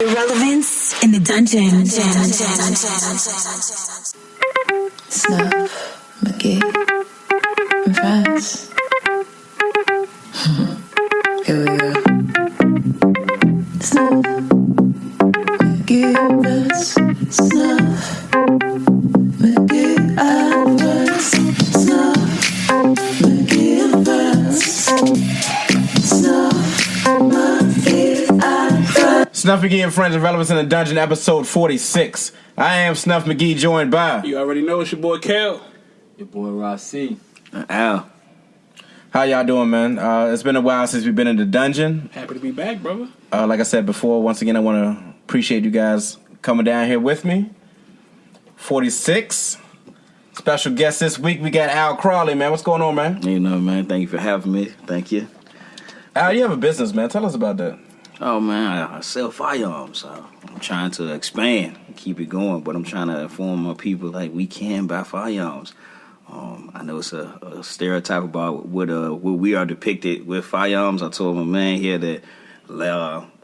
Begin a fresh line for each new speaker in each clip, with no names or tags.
Irrelevance in the dungeon.
Snuff Magee and friends. Here we go. Snuff Magee and friends. Snuff Magee and friends. Snuff Magee and friends. Snuff Magee and friends.
Snuff Magee and Friends, Irrelevance in the Dungeon, episode 46. I am Snuff Magee, joined by...
You already know it's your boy Kel.
Your boy Rossy.
Al.
How y'all doing, man? It's been a while since we've been in the dungeon.
Happy to be back, brother.
Like I said before, once again, I want to appreciate you guys coming down here with me. 46. Special guest this week, we got Al Crawley, man. What's going on, man?
You know, man, thank you for having me. Thank you.
Al, you have a business, man. Tell us about that.
Oh, man, I sell firearms. I'm trying to expand and keep it going, but I'm trying to inform my people, like, we can buy firearms. I know it's a stereotype about what we are depicted with firearms. I told my man here that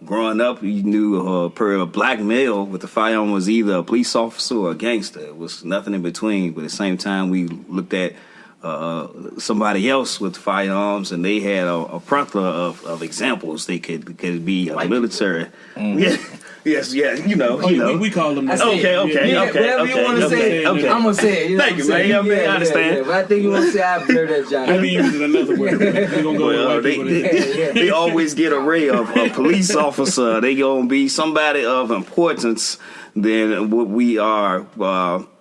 growing up, you knew per a black male with the firearm was either a police officer or a gangster. It was nothing in between, but at the same time, we looked at somebody else with firearms, and they had a plethora of examples. They could be military. Yes, you know.
We call them that.
Okay.
Whatever you want to say, I'm going to say it. You know
Thank you, man. I understand.
Yeah. But I think you want to say I've heard that, John.
Let me use another word. We're going to go with
they always get an array of a police officer. They going to be somebody of importance than what we are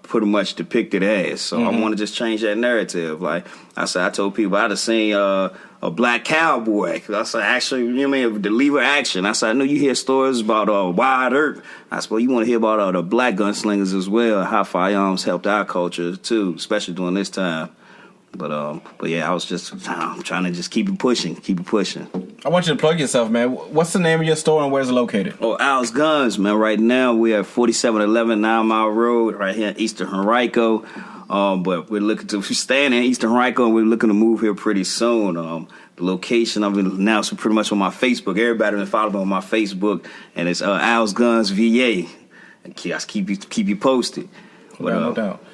pretty much depicted as. So I want to just change that narrative. Like I said, I told people I'd have seen a black cowboy. I said, actually, you know what I mean, the lever action. I said, I know you hear stories about Wyatt Earp. I said, well, you want to hear about the black gunslingers as well, how firearms helped our culture too, especially during this time. But yeah, I was just trying to just keep it pushing.
I want you to plug yourself, man. What's the name of your store and where's it located?
Oh, Al's Guns, man. Right now we're at 4711 9 Mile Road, right here in Eastern Henrico. But we're staying in Eastern Henrico, and we're looking to move here pretty soon. The location I've announced pretty much on my Facebook. Everybody been following me on my Facebook, and it's Al's Guns VA. I keep you posted.
No doubt.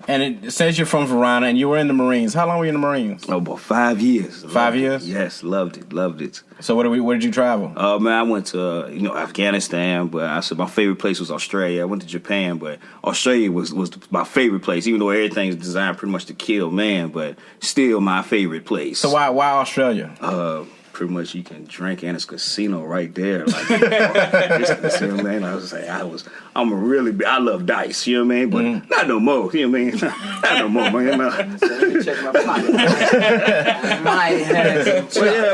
And it says you're from Verona, and you were in the Marines. How long were you in the Marines?
Oh, about 5 years.
5 years?
Yes, loved it.
So where did you travel?
Man, I went to Afghanistan, but I said my favorite place was Australia. I went to Japan, but Australia was my favorite place, even though everything's designed pretty much to kill man, but still my favorite place.
So why Australia?
Pretty much you can drink, and it's a casino right there. Like, it's, you know what I mean? I was like, I love dice, you know what I mean? But not no more, you know what I mean? Not no more, man.
So let me check my pocket.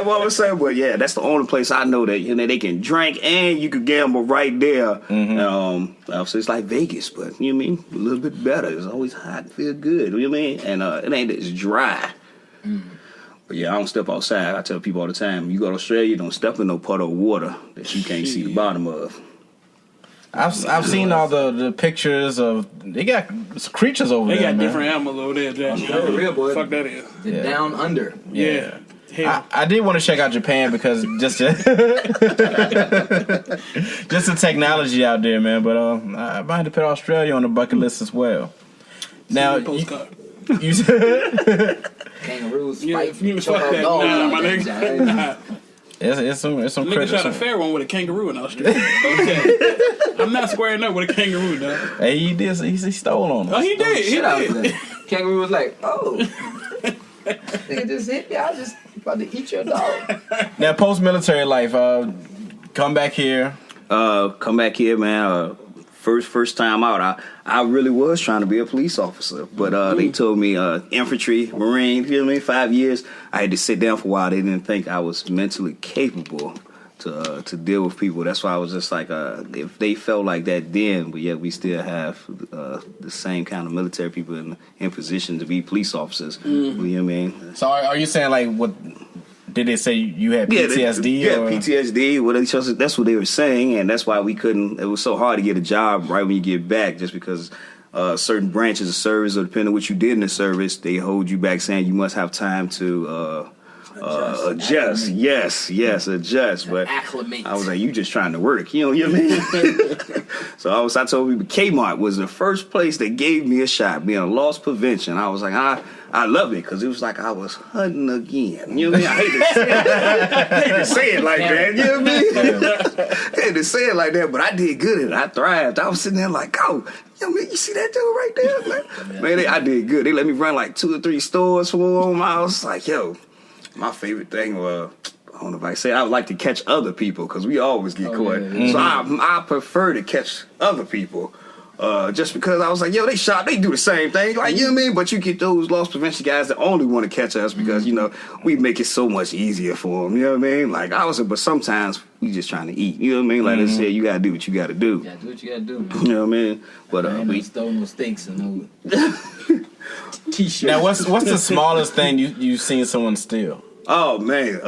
What I was saying, but yeah, that's the only place I know that they can drink and you could gamble right there. So it's like Vegas, but you know what I mean? A little bit better. It's always hot, feel good, you know what I mean? And it ain't as dry. But yeah, I don't step outside. I tell people all the time, you go to Australia, don't step in no puddle of water that you can't see the bottom of.
I've seen all the pictures of, they got creatures over there.
They got
man.
different animals over there, Jack.
For real, boy.
Fuck that is.
The down under.
Yeah. Hell.
I did want to check out Japan because just the technology out there, man. But I might have to put Australia on the bucket list as well. Now,
postcard.
you said
Kangaroos
Yeah,
fight.
you
choke
fuck
out
that.
dogs
Nah,
out
my
there,
nigga.
John.
it's some
Nigga
critters.
shot a fair one with a kangaroo in Australia. Okay. I'm not squaring up with a kangaroo, dog.
Hey, he did. He stole on us.
Oh, he did. He
Shit out
did.
there. Kangaroo was like, oh. Nigga just hit me. I was just about to eat your dog.
Now, post-military life, come back here.
Man. First time out, I really was trying to be a police officer, but they told me infantry, Marine, you know what I mean, 5 years. I had to sit down for a while. They didn't think I was mentally capable to deal with people. That's why I was just like, if they felt like that then, but yet we still have the same kind of military people in position to be police officers. You know what I mean?
So are you saying, like, what... Did they say you had PTSD?
PTSD. Well, that's what they were saying, and that's why we couldn't. It was so hard to get a job right when you get back, just because certain branches of service, or depending on what you did in the service, they hold you back, saying you must have time to adjust. Yes, adjust. But
acclimate.
I was like, you just trying to work. You know what I mean? So I told people Kmart was the first place that gave me a shot, being a loss prevention. I was like, I love it because it was like I was hunting again. You know what I mean? I hate to say it like that. You know what I mean? I hate to say it like that, but I did good at it. I thrived. I was sitting there like, oh, yo, man, you see that dude right there? Man, I did good. They let me run like 2 or 3 stores for them. I was like, yo, my favorite thing was, I don't know if I say, I would like to catch other people because we always get caught.
Yeah.
So I prefer to catch other people. Just because I was like, yo, they do the same thing. Like, you know what I mean? But you get those loss prevention guys that only want to catch us because, you know, we make it so much easier for them. You know what I mean? Like, but sometimes we just trying to eat. You know what I mean? Like I said, you got to do what you got to do.
You gotta do what you gotta do, man.
You know what I mean? But
I ain't no stole no steaks and no t-shirts.
Now, what's the smallest thing you've seen someone steal?
Oh, man,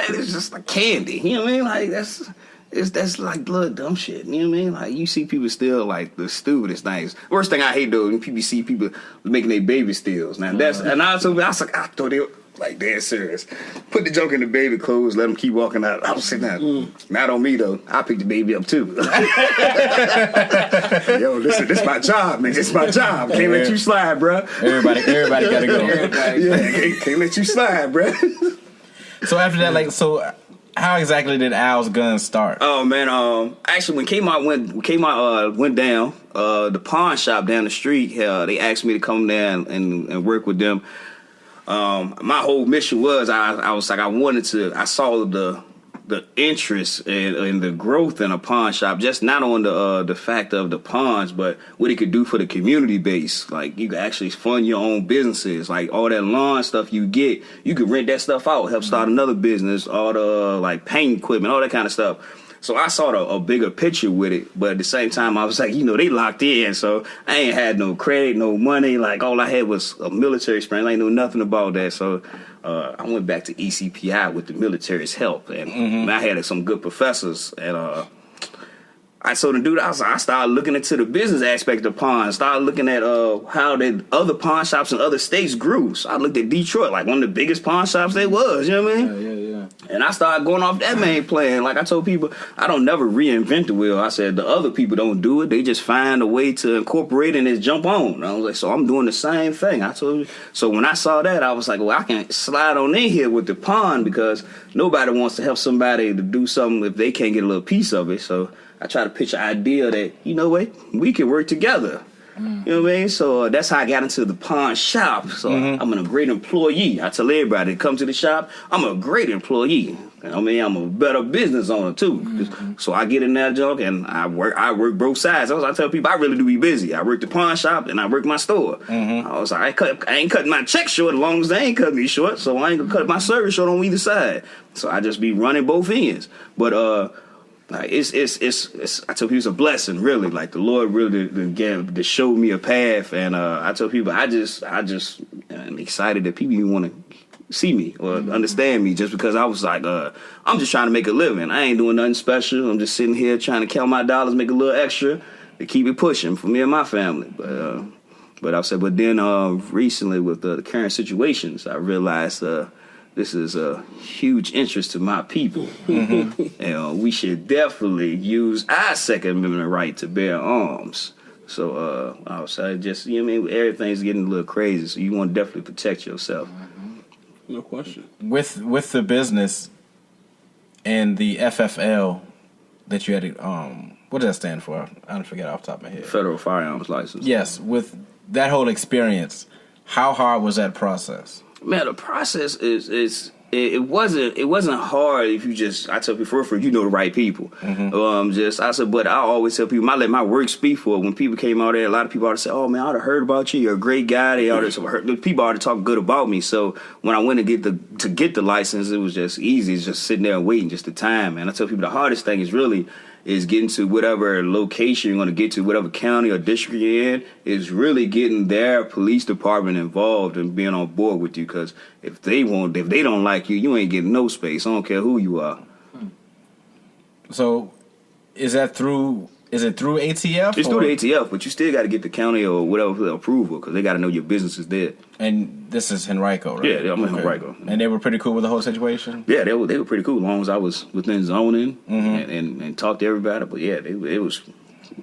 it's just like candy. You know what I mean? Like, that's like little dumb shit. You know what I mean? Like, you see people steal like the stupidest things. Worst thing I hate though, when people see people making their baby steals. Now and I was like, I thought they were like dead serious. Put the junk in the baby clothes, let them keep walking out. I was sitting there, not on me though. I picked the baby up too. Yo, this my job, man. It's my job. Can't let you slide, bro.
Everybody gotta go.
Yeah, can't let you slide, bro.
So after that, how exactly did Al's gun start?
Oh man, actually when Kmart went down, the pawn shop down the street, they asked me to come down and work with them. My whole mission was I was like I saw the interest and the growth in a pawn shop, just not on the fact of the pawns, but what it could do for the community base. Like you could actually fund your own businesses, like all that lawn stuff you get, you could rent that stuff out, help start another business, all the like paint equipment, all that kind of stuff. So I saw a bigger picture with it, but at the same time, I was like, you know, they locked in, so I ain't had no credit, no money. Like, all I had was a military experience. I ain't know nothing about that, so I went back to ECPI with the military's help, and I had some good professors, and I told the dude, I started looking into the business aspect of pawns, started looking at how the other pawn shops in other states grew. So I looked at Detroit, like one of the biggest pawn shops there was, you know what I mean?
Yeah.
And I started going off that main plan. Like I told people, I don't never reinvent the wheel. I said the other people don't do it. They just find a way to incorporate and just jump on. And I was like, so I'm doing the same thing. I told you. So when I saw that, I was like, well, I can slide on in here with the pawn because nobody wants to help somebody to do something if they can't get a little piece of it. So I try to pitch an idea that, you know what, we can work together. You know what I mean? So that's how I got into the pawn shop. So I'm a great employee. I tell everybody that comes to the shop, I'm a great employee. I mean, I'm a better business owner too. So I get in that junk and I work both sides. I tell people I really do be busy. I work the pawn shop and I work my store. I was like, I ain't cutting my check short as long as they ain't cutting me short. So I ain't gonna cut my service short on either side. So I just be running both ends. But like it's I tell people it's a blessing, really. Like the Lord really again to show me a path, and I tell people I just am excited that people even want to see me or understand me, just because I was like I'm just trying to make a living. I ain't doing nothing special. I'm just sitting here trying to count my dollars, make a little extra to keep it pushing for me and my family. But then recently with the current situations, I realized this is a huge interest to my people. And we should definitely use our Second Amendment right to bear arms. So I was just, you know what I mean, everything's getting a little crazy, so you want to definitely protect yourself.
No question.
With the business and the FFL that you had to, what does that stand for? I don't forget off the top of my head.
Federal Firearms License.
Yes, with that whole experience, how hard was that process?
Man, the process it wasn't hard if you just, I tell people for you know the right people. But I always tell people, I let my work speak for it. When people came out there, a lot of people ought to say, oh man, I ought to heard about you, you're a great guy. They ought to heard, people ought to talk good about me. So when I went to get the license, it was just easy. It's just sitting there waiting, just the time. And I tell people the hardest thing is getting to whatever location you're going to get to, whatever county or district you're in, is really getting their police department involved and being on board with you. Because if they don't like you, you ain't getting no space. I don't care who you are.
So is that through is it through ATF?
It's through the ATF, but you still got to get the county or whatever approval because they got to know your business is there.
And this is Henrico, right?
Yeah, I'm in Henrico.
And they were pretty cool with the whole situation?
Yeah, they were pretty cool as long as I was within zoning and talked to everybody. But yeah, it was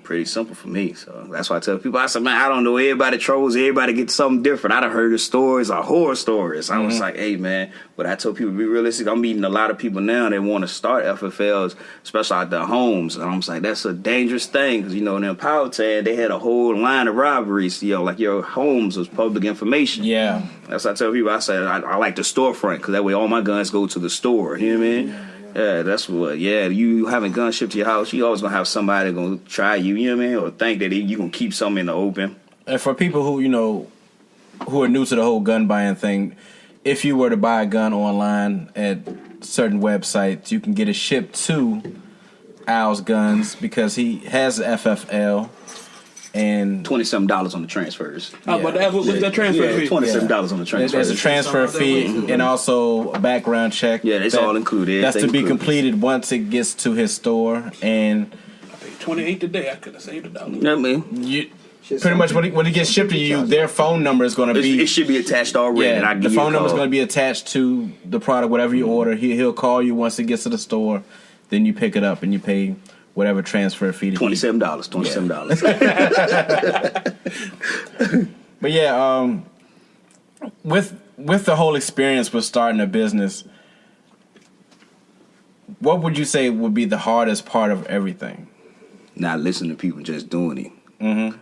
pretty simple for me. So that's why I tell people, I said, man, I don't know, everybody trolls, everybody gets something different. I done heard the stories, horror stories. I was like, hey, man, but I told people, be realistic. I'm meeting a lot of people now that want to start FFLs, especially at their homes. And I'm like, that's a dangerous thing because, in Powhatan, they had a whole line of robberies, like your homes was public information.
Yeah.
That's what I tell people. I said, I like the storefront because that way all my guns go to the store. You know what I mean? Yeah, that's what. Yeah, you having guns shipped to your house, you always gonna have somebody gonna try you. You know what I mean, or think that you gonna keep something in the open.
And for people who who are new to the whole gun buying thing, if you were to buy a gun online at certain websites, you can get it shipped to Al's Guns because he has FFL. And
$27 on the transfers.
But what's that transfer fee?
$27 on the transfers.
There's a transfer fee and also a background check.
Yeah, it's all included.
That's to be completed once it gets to his store. And
I paid $28 today. I could have saved $1.
You know what I mean?
Pretty much when it gets shipped to you, their phone number is going to be.
It should be attached already.
Yeah, the phone number is going to be attached to the product, whatever you order. He'll call you once it gets to the store. Then you pick it up and you pay whatever transfer fee.
$27.
But yeah, with the whole experience with starting a business, what would you say would be the hardest part of everything?
Not listening to people, just doing it.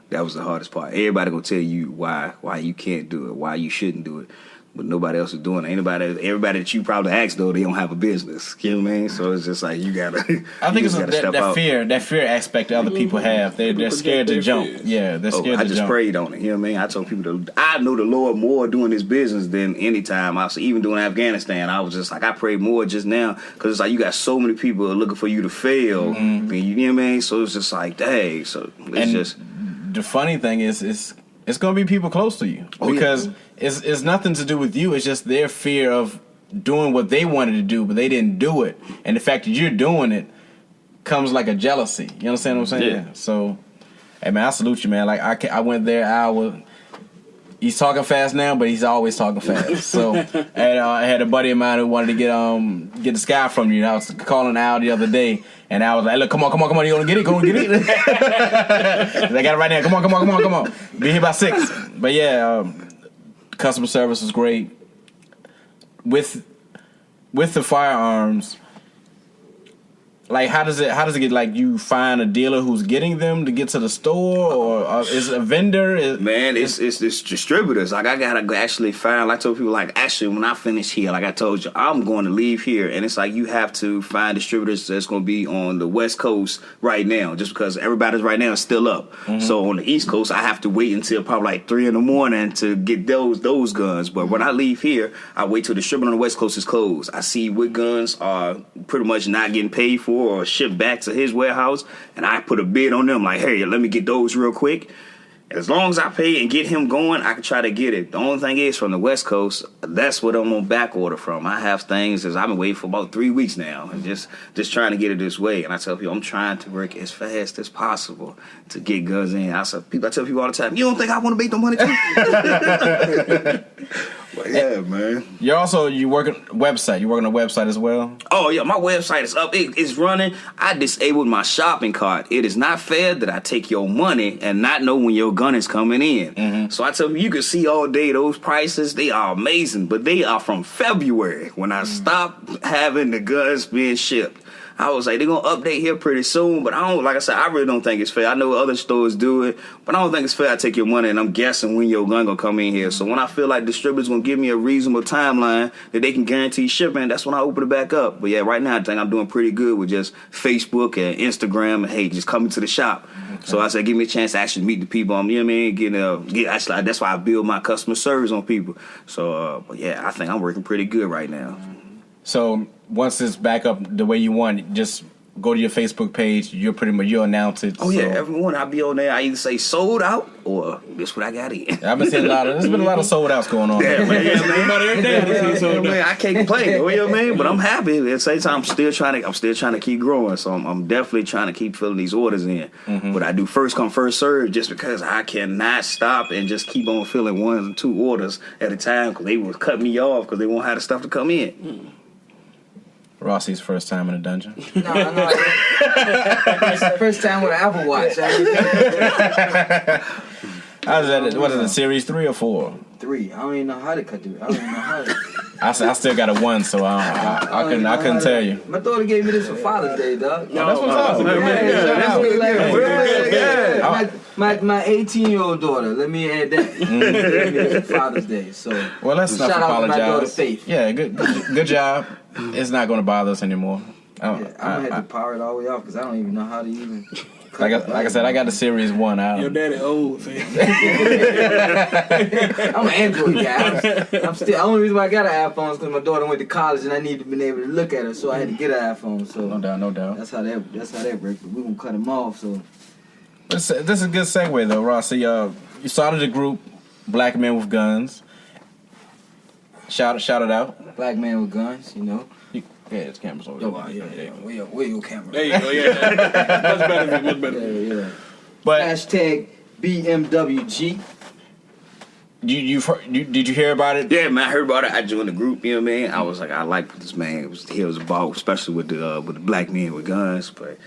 That was the hardest part. Everybody gonna tell you why you can't do it, why you shouldn't do it. But nobody else is doing it. Everybody that you probably asked, though, they don't have a business. You know what I mean? So it's just like you gotta.
I think it's that fear aspect that other people have. They're scared to jump. Yeah, they're scared to jump.
I just prayed on it. You know what I mean? I told people I know the Lord more doing this business than any time. Even doing Afghanistan, I was just like I prayed more just now because it's like you got so many people looking for you to fail. And you know what I mean? So it's just like, dang. So it's just.
The funny thing is, it's going to be people close to you because it's nothing to do with you. It's just their fear of doing what they wanted to do, but they didn't do it. And the fact that you're doing it comes like a jealousy. You understand what I'm saying?
Yeah.
So, hey, man, I salute you, man. Like, I went there, he's talking fast now, but he's always talking fast. So, and I had a buddy of mine who wanted to get the sky from you. And I was calling Al the other day, and I was like, "Look, come on, you gonna get it? Go and get it." I got it right now. Come on. Be here by 6. But yeah, customer service was great. With the firearms. Like how does it get? Like you find a dealer who's getting them to get to the store, or is it a vendor?
Man, it's distributors. Like I gotta actually find. I told people actually when I finish here, like I told you, I'm going to leave here, and it's like you have to find distributors that's going to be on the West Coast right now, just because everybody's right now is still up. So on the East Coast, I have to wait until probably 3 a.m. to get those guns. But when I leave here, I wait till the distributor on the West Coast is closed. I see what guns are pretty much not getting paid for or shipped back to his warehouse, and I put a bid on them like, hey, let me get those real quick. As long as I pay and get him going, I can try to get it. The only thing is from the West Coast, that's what I'm on back order from. I have things as I've been waiting for about 3 weeks now and just trying to get it this way. And I tell people I'm trying to work as fast as possible to get guns in. I tell people all the time, you don't think I want to make the money too? But yeah, man.
You work on a website. You work on a website as well?
Oh, yeah, my website is up. It's running. I disabled my shopping cart. It is not fair that I take your money and not know when your gun is coming in. So I tell you can see all day those prices. They are amazing, but they are from February when I stopped having the guns being shipped. I was like, they're going to update here pretty soon, but like I said, I really don't think it's fair. I know other stores do it, but I don't think it's fair I take your money and I'm guessing when your gun going to come in here. So when I feel like distributors going to give me a reasonable timeline that they can guarantee shipping, that's when I open it back up. But yeah, right now I think I'm doing pretty good with just Facebook and Instagram and, hey, just coming to the shop. Okay. So I said, give me a chance to actually meet the people. You know what I mean? Actually, that's why I build my customer service on people. So, but yeah, I think I'm working pretty good right now.
So once it's back up the way you want, just go to your Facebook page. You'll announce it.
Oh, yeah. Every morning I'll be on there. I either say sold out or this what I got in.
I've been seeing there's been a lot of sold outs going on.
Yeah, man.
Every day.
Man, I can't complain. You know what I mean? But I'm happy. At the same time, I'm still trying to keep growing. So I'm definitely trying to keep filling these orders in. But I do first come, first serve, just because I cannot stop and just keep on filling 1 and 2 orders at a time, because they will cut me off because they won't have the stuff to come in.
Rossy's first time in a dungeon.
No. It's the first time with an Apple Watch.
How's that? What is it, series 3 or 4?
3. I don't even know how to cut through. I don't even know how to.
I still got a 1, so I couldn't tell you.
My daughter gave me this for Father's Day, dog.
No, that's what's up.
My 18-year-old daughter. Let me add that. Gave me this for Father's Day. So
well, let's not
shout out to my daughter
apologize.
Faith.
Yeah, good job. It's not going to bother us anymore.
I'm gonna have to power it all the way off because I don't even know how to even.
Like I said, I got the series 1 out.
Your daddy old, fam.
I'm an Android guy. I'm still. The only reason why I got an iPhone is because my daughter went to college and I needed to be able to look at her, so I had to get an iPhone. So
No doubt.
That's how that works. But we gonna cut them off. So
This is a good segue though, Rossy. You started a group, Black Men with Guns. Shout it out.
Black Man with Guns, you know.
Yeah, it's cameras over
Yo,
there.
where your camera?
There you go, yeah. Much better.
Yeah.
But
Hashtag BMWG.
did you hear about it?
Yeah, man, I heard about it. I joined the group. You know what I mean? I was like, I like what this man was about, especially with the Black Men with Guns. But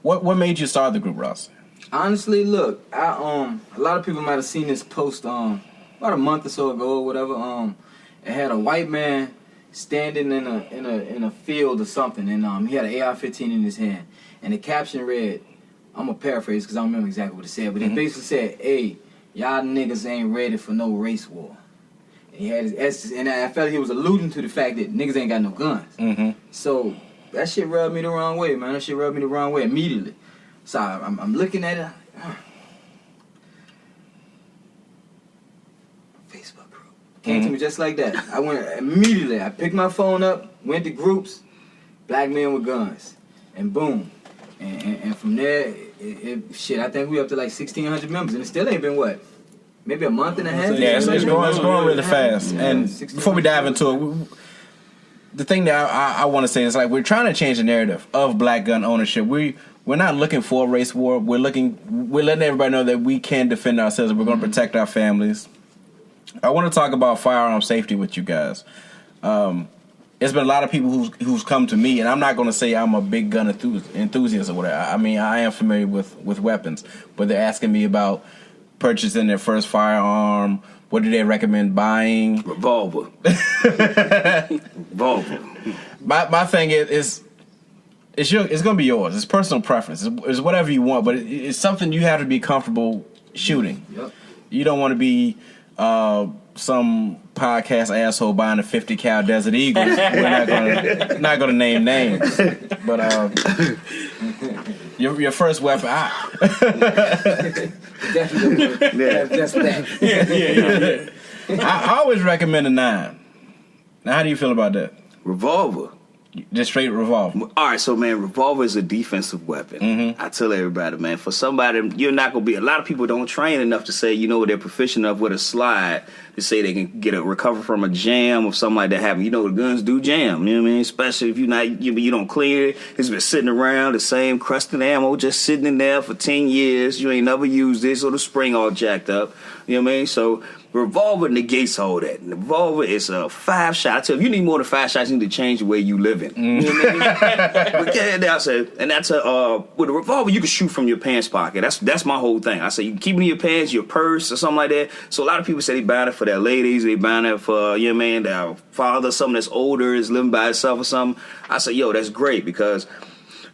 What made you start the group, Rossy?
Honestly, look, a lot of people might have seen this post about a month or so ago or whatever. It had a white man standing in a field or something, and he had an AR-15 in his hand, and the caption read, I'm gonna paraphrase because I don't remember exactly what it said, but it basically said, "Hey, y'all niggas ain't ready for no race war." And he had his S, and I felt he was alluding to the fact that niggas ain't got no guns. So that shit rubbed me the wrong way, man. That shit rubbed me the wrong way immediately. So I'm looking at it. Facebook group came to me just like that. I went immediately. I picked my phone up, went to groups, Black Men with Guns, and boom. And from there, shit, I think we up to like 1,600 members, and it still ain't been what? Maybe a month and a half?
Yeah, it's growing really fast. And before we dive into it, the thing that I want to say is, like, we're trying to change the narrative of black gun ownership. We're not looking for a race war. We're letting everybody know that we can defend ourselves and we're going to protect our families. I want to talk about firearm safety with you guys. There's been a lot of people who's come to me, and I'm not going to say I'm a big gun enthusiast or whatever. I mean, I am familiar with weapons, but they're asking me about purchasing their first firearm. What do they recommend buying?
Revolver. Revolver.
My thing is it's going to be yours. It's personal preference. It's whatever you want, but it's something you have to be comfortable shooting.
Yep.
You don't want to be some podcast asshole buying a 50 cal Desert Eagle. We're not gonna name names, but your first weapon.
Just that.
I always recommend a 9. Now, how do you feel about that?
Revolver.
Just straight revolver.
All right, so, man, revolver is a defensive weapon. I tell everybody, man, for somebody, you're not going to be, a lot of people don't train enough to say, they're proficient enough with a slide to say they can recover from a jam or something like that happen. The guns do jam, you know what I mean? Especially if you don't clean it. It's been sitting around, the same crusted ammo just sitting in there for 10 years. You ain't never used this, or the spring all jacked up. You know what I mean? So revolver negates all that. Revolver is a 5-shot. I tell you, if you need more than 5 shots, you need to change the way you living. You know what I mean? But yeah, that's with a revolver, you can shoot from your pants pocket. That's my whole thing. I say you can keep it in your pants, your purse, or something like that. So a lot of people say they buying it for their ladies, they buying it for their father, someone that's older, is living by himself or something. I say, that's great, because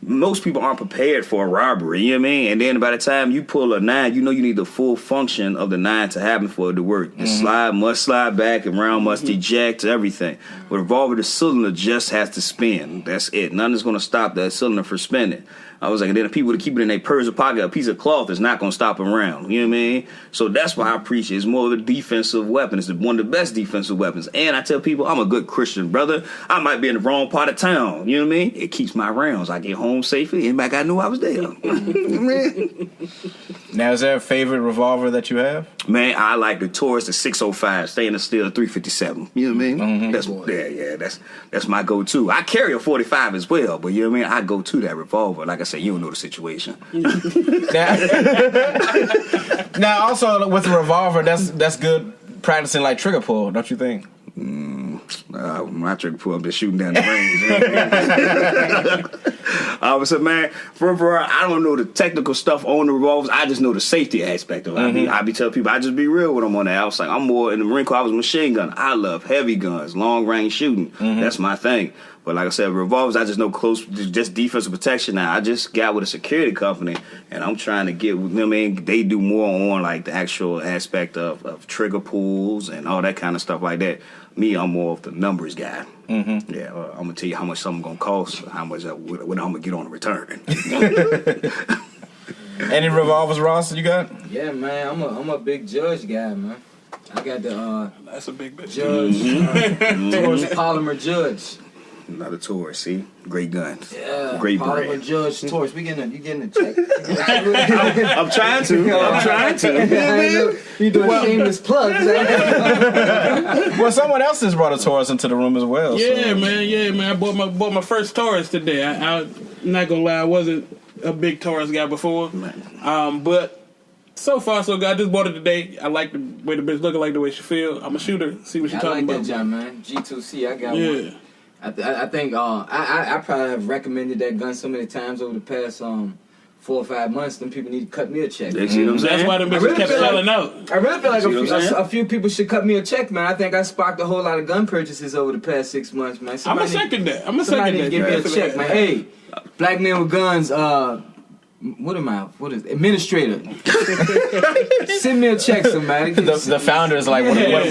most people aren't prepared for a robbery, you know what I mean? And then by the time you pull a 9, you need the full function of the 9 to happen for it to work. The slide must slide back, and round must eject, everything. With a revolver, the cylinder just has to spin. That's it. Nothing's going to stop that cylinder from spinning. I was like, and then the people that keep it in their purse or pocket, a piece of cloth is not going to stop them around. You know what I mean? So that's why I preach it. It's more of a defensive weapon. It's one of the best defensive weapons. And I tell people, I'm a good Christian brother. I might be in the wrong part of town. You know what I mean? It keeps my rounds. I get home safely. Anybody got to know I was there.
Now, is there a favorite revolver that you have?
Man, I like the Taurus, the 605, stainless steel, 357. You know what I mean? That's my go-to. I carry a 45 as well, but you know what I mean? I go to that revolver. Like I said, you don't know the situation.
Now, also with the revolver, that's good practicing like trigger pull, don't you think?
My trigger pull, I'm just shooting down the range. I was a man. For I don't know the technical stuff on the revolvers. I just know the safety aspect of it. I be telling people, I just be real with them on the outside. I'm more in the Marine Corps. I was a machine gun. I love heavy guns, long range shooting. That's my thing. But like I said, revolvers, I just know close, just defensive protection now. I just got with a security company, and I'm trying to get with them. I mean, they do more on like the actual aspect of trigger pulls and all that kind of stuff like that. Me, I'm more of the numbers guy. Yeah, I'm gonna tell you how much something gonna cost, how much what I'm gonna get on the return.
Any revolvers, Ross? You got?
Yeah, man. I'm a big Judge guy, man. I got the
That's a big bitch.
Judge Taurus Polymer Judge.
Another Taurus, see? Great guns.
Yeah,
Great
Polymer
brand.
Judge Taurus. You getting a check?
I'm trying to.
You doing shameless plugs.
Well, someone else has brought a Taurus into the room as well.
Yeah, man. I bought my first Taurus today. I'm not gonna lie, I wasn't a big Taurus guy before, but so far so good. I just bought it today. I like the way the bitch looking, like the way she feel. I'm a shooter. See what she talking
like
about.
that, John, man. G2C. I got one. I think I probably have recommended that gun so many times over the past 4 or 5 months. Them people need to cut me a check.
You see what I'm saying?
That's why them bitches kept selling out.
I really feel like
See
a few people should cut me a check, man. I think I sparked a whole lot of gun purchases over the past 6 months, man.
I'm a second that.
Somebody need to give me a check, man. Hey, black men with guns. What am I? What is it? Administrator? Send me a check, somebody.
The founder is like,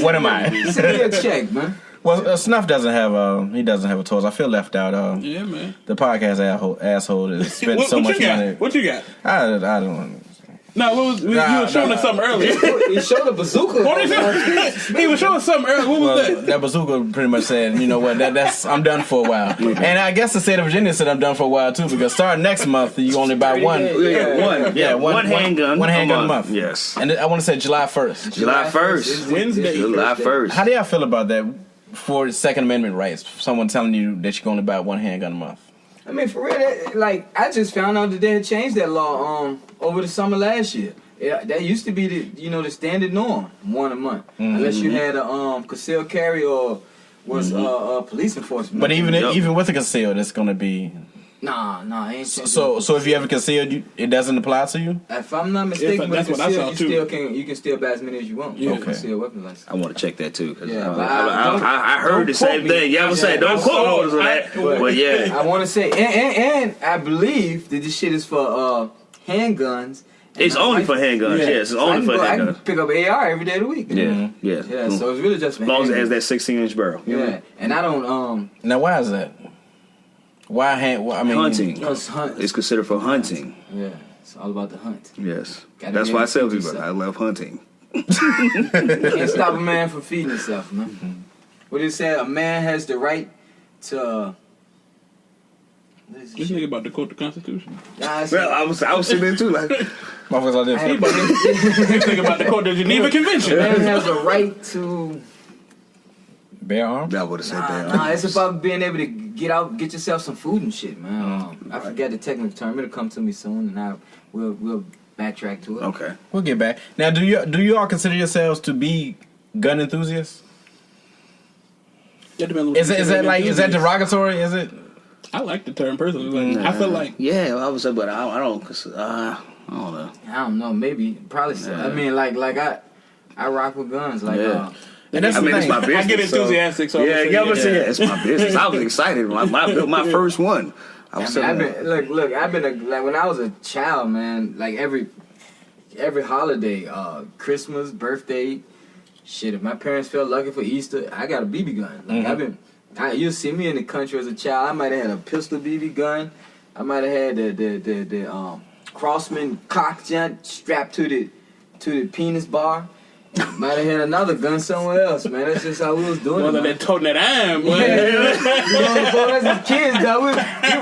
what am I?
Send me a check, man.
Well, Snuff doesn't have a Taurus. I feel left out.
Yeah, man.
The podcast asshole has spent so much money.
What you got?
I don't.
No, you were showing us something earlier.
He showed a bazooka.
He was showing something earlier. What was that?
That bazooka pretty much said, you know what, that's I'm done for a while. And I guess the state of Virginia said I'm done for a while too, because starting next month you only buy one. One handgun. One handgun a month.
Yes.
And I want to say July 1st.
July 1st.
Wednesday.
July 1st.
How do y'all feel about that for Second Amendment rights? Someone telling you that you can only buy one handgun a month.
I mean, for real, I just found out that they had changed that law over the summer last year. Yeah, that used to be the standard norm, one a month, unless you had a concealed carry or was police enforcement.
But even with a concealed, it's gonna be.
Nah, ain't
so if you have a concealed, it doesn't apply to you.
If I'm not mistaken,
that's what I saw too.
You can still buy as many as you want.
Yeah.
Okay. Concealed weapons license.
I want to check that too, because
I
heard the same thing. Yeah, I was saying, don't quote me on that. But yeah,
I want to say, and I believe that this shit is for handguns.
It's only for handguns.
Yeah.
Yes, it's only for handguns.
I can pick up an AR every day of the week.
Yeah.
So it's really just for
as long as it has
handguns.
that 16-inch barrel.
Yeah, and I don't.
Now, why is that? Why
hunting.
Hunt.
It's considered for hunting.
Yeah, it's all about the hunt.
Yes,
Gotta
that's
be
why I
able to
tell
feed
people
yourself.
I love hunting.
Can't stop a man from feeding himself, man. What it said, a man has the right to.
This nigga about to quote the Constitution.
Well, I was sitting there too, like
motherfuckers like this.
This nigga about to quote the Geneva Convention.
A man has a right to.
Bear arms?
I would have said that.
Nah, it's about being able to get out, get yourself some food and shit, man. I forget the technical term. It'll come to me soon, and we'll backtrack to it.
Okay.
We'll get back. Now, do you all consider yourselves to be gun enthusiasts? Is that derogatory? Is it?
I like the term personally. I feel like
I would say, but I don't. I don't know.
I don't know. Maybe, probably. So. I mean, like I rock with guns. Like,
and that's the thing.
It's my business.
I get enthusiastic. So
it's my business. I was excited when I built my first one.
I've been like when I was a child, man. Like every holiday, Christmas, birthday, shit. If my parents felt lucky for Easter, I got a BB gun. Like you'll see me in the country as a child. I might have had a pistol BB gun, I might have had the Crossman cock jump strapped to the penis bar. Might have had another gun somewhere else, man. That's just how we was doing it.
Well, they're toting that iron, boy.
That's as kids, though. We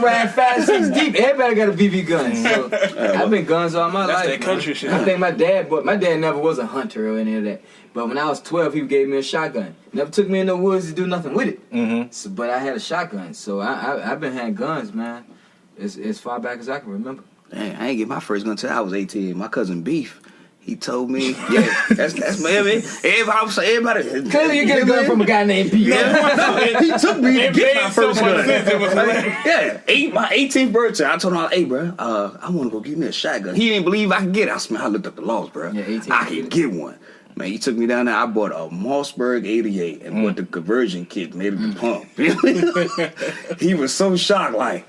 ran 5, 6 deep. Everybody got a BB gun. So I've been guns all my life.
That's that country shit.
I think my dad never was a hunter or any of that. But when I was 12, he gave me a shotgun. Never took me in the woods to do nothing with it.
Mm-hmm.
So, but I had a shotgun. So I've been having guns, man, as far back as I can remember.
Dang, I ain't get my first gun until I was 18. My cousin Beef, he told me, yeah, that's my everybody.
Clearly you get a gun from a guy named Beef.
Yeah, he took me to get my first gun.
Yeah.
My 18th birthday, I told him, hey, bro, I want to go get me a shotgun. He didn't believe I could get it. I looked up the laws, bro.
Yeah, 18.
I could get one. Man, he took me down there. I bought a Mossberg 88 and bought the conversion kit, made it the pump. He was so shocked, like,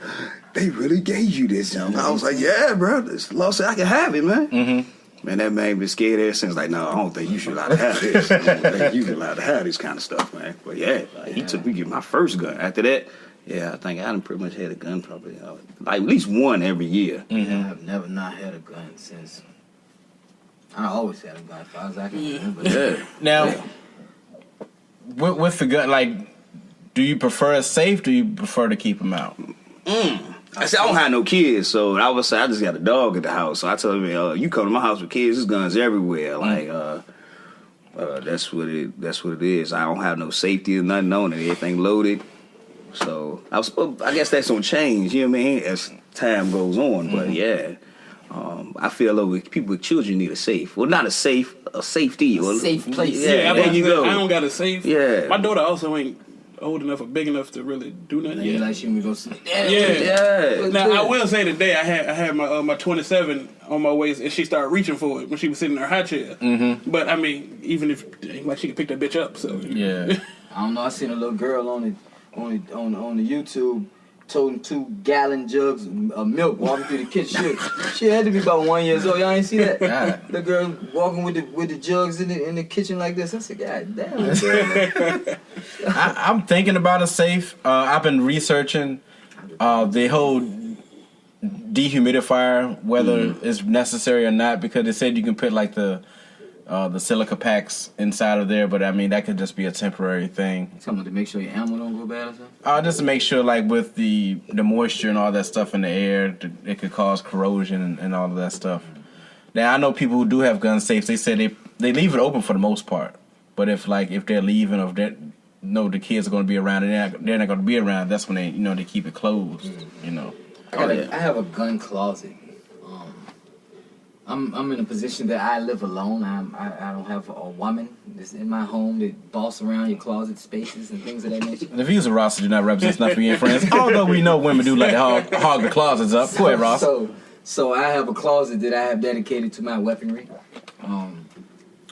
they really gave you this, young. I was like, yeah, bro. This law said I can have it, man. Mm-hmm. Man, that man been scared ever since. Like, no, I don't think you should allowed to have this. I don't think you allowed to have this kind of stuff, man. But yeah, he took me to get my first gun. After that, yeah, I think I done pretty much had a gun probably like at least one every year.
Mm-hmm. Yeah, I've never not had a gun since. I always had a gun as far as I can remember.
Yeah.
Now, with the gun, like, do you prefer it safe? Do you prefer to keep them out?
I said I don't have no kids, so I would say I just got a dog at the house. So I told him, you come to my house with kids, there's guns everywhere. Like, that's what it is. I don't have no safety or nothing on it. Everything loaded. So I guess that's gonna change. You know what I mean? As time goes on, but yeah. I feel like people with children need a safe. Well, not a safe, a safety.
A safe place.
Yeah, there you go.
I don't got a safe.
Yeah.
My daughter also ain't old enough or big enough to really do nothing.
Yeah, like she would go sleep.
Yeah.
Now I will say today I had my 27 on my waist and she started reaching for it when she was sitting in her high chair. Mm-hmm. But I mean, even if like she could pick that bitch up. So
yeah.
I don't know. I seen a little girl on the YouTube toting 2-gallon jugs of milk walking through the kitchen. She had to be about 1 year old. Y'all ain't see that?
Yeah.
The girl walking with the jugs in the kitchen like this. I said, God damn.
I'm thinking about a safe. I've been researching the whole dehumidifier, whether it's necessary or not, because they said you can put like the silica packs inside of there, but I mean that could just be a temporary thing.
Something to make sure your ammo don't go bad or something?
Just to make sure, like with the moisture and all that stuff in the air, it could cause corrosion and all of that stuff. Now I know people who do have gun safes. They say they leave it open for the most part, but if they're leaving or if they know the kids are going to be around and they're not going to be around, that's when they keep it closed. You know.
I have a gun closet. I'm in a position that I live alone. I don't have a woman that's in my home that boss around your closet spaces and things of that nature.
The views of Rossy do not represent Snuff Magee and friends. Although we know women do like to hog the closets up. Go ahead, Ross.
So I have a closet that I have dedicated to my weaponry. I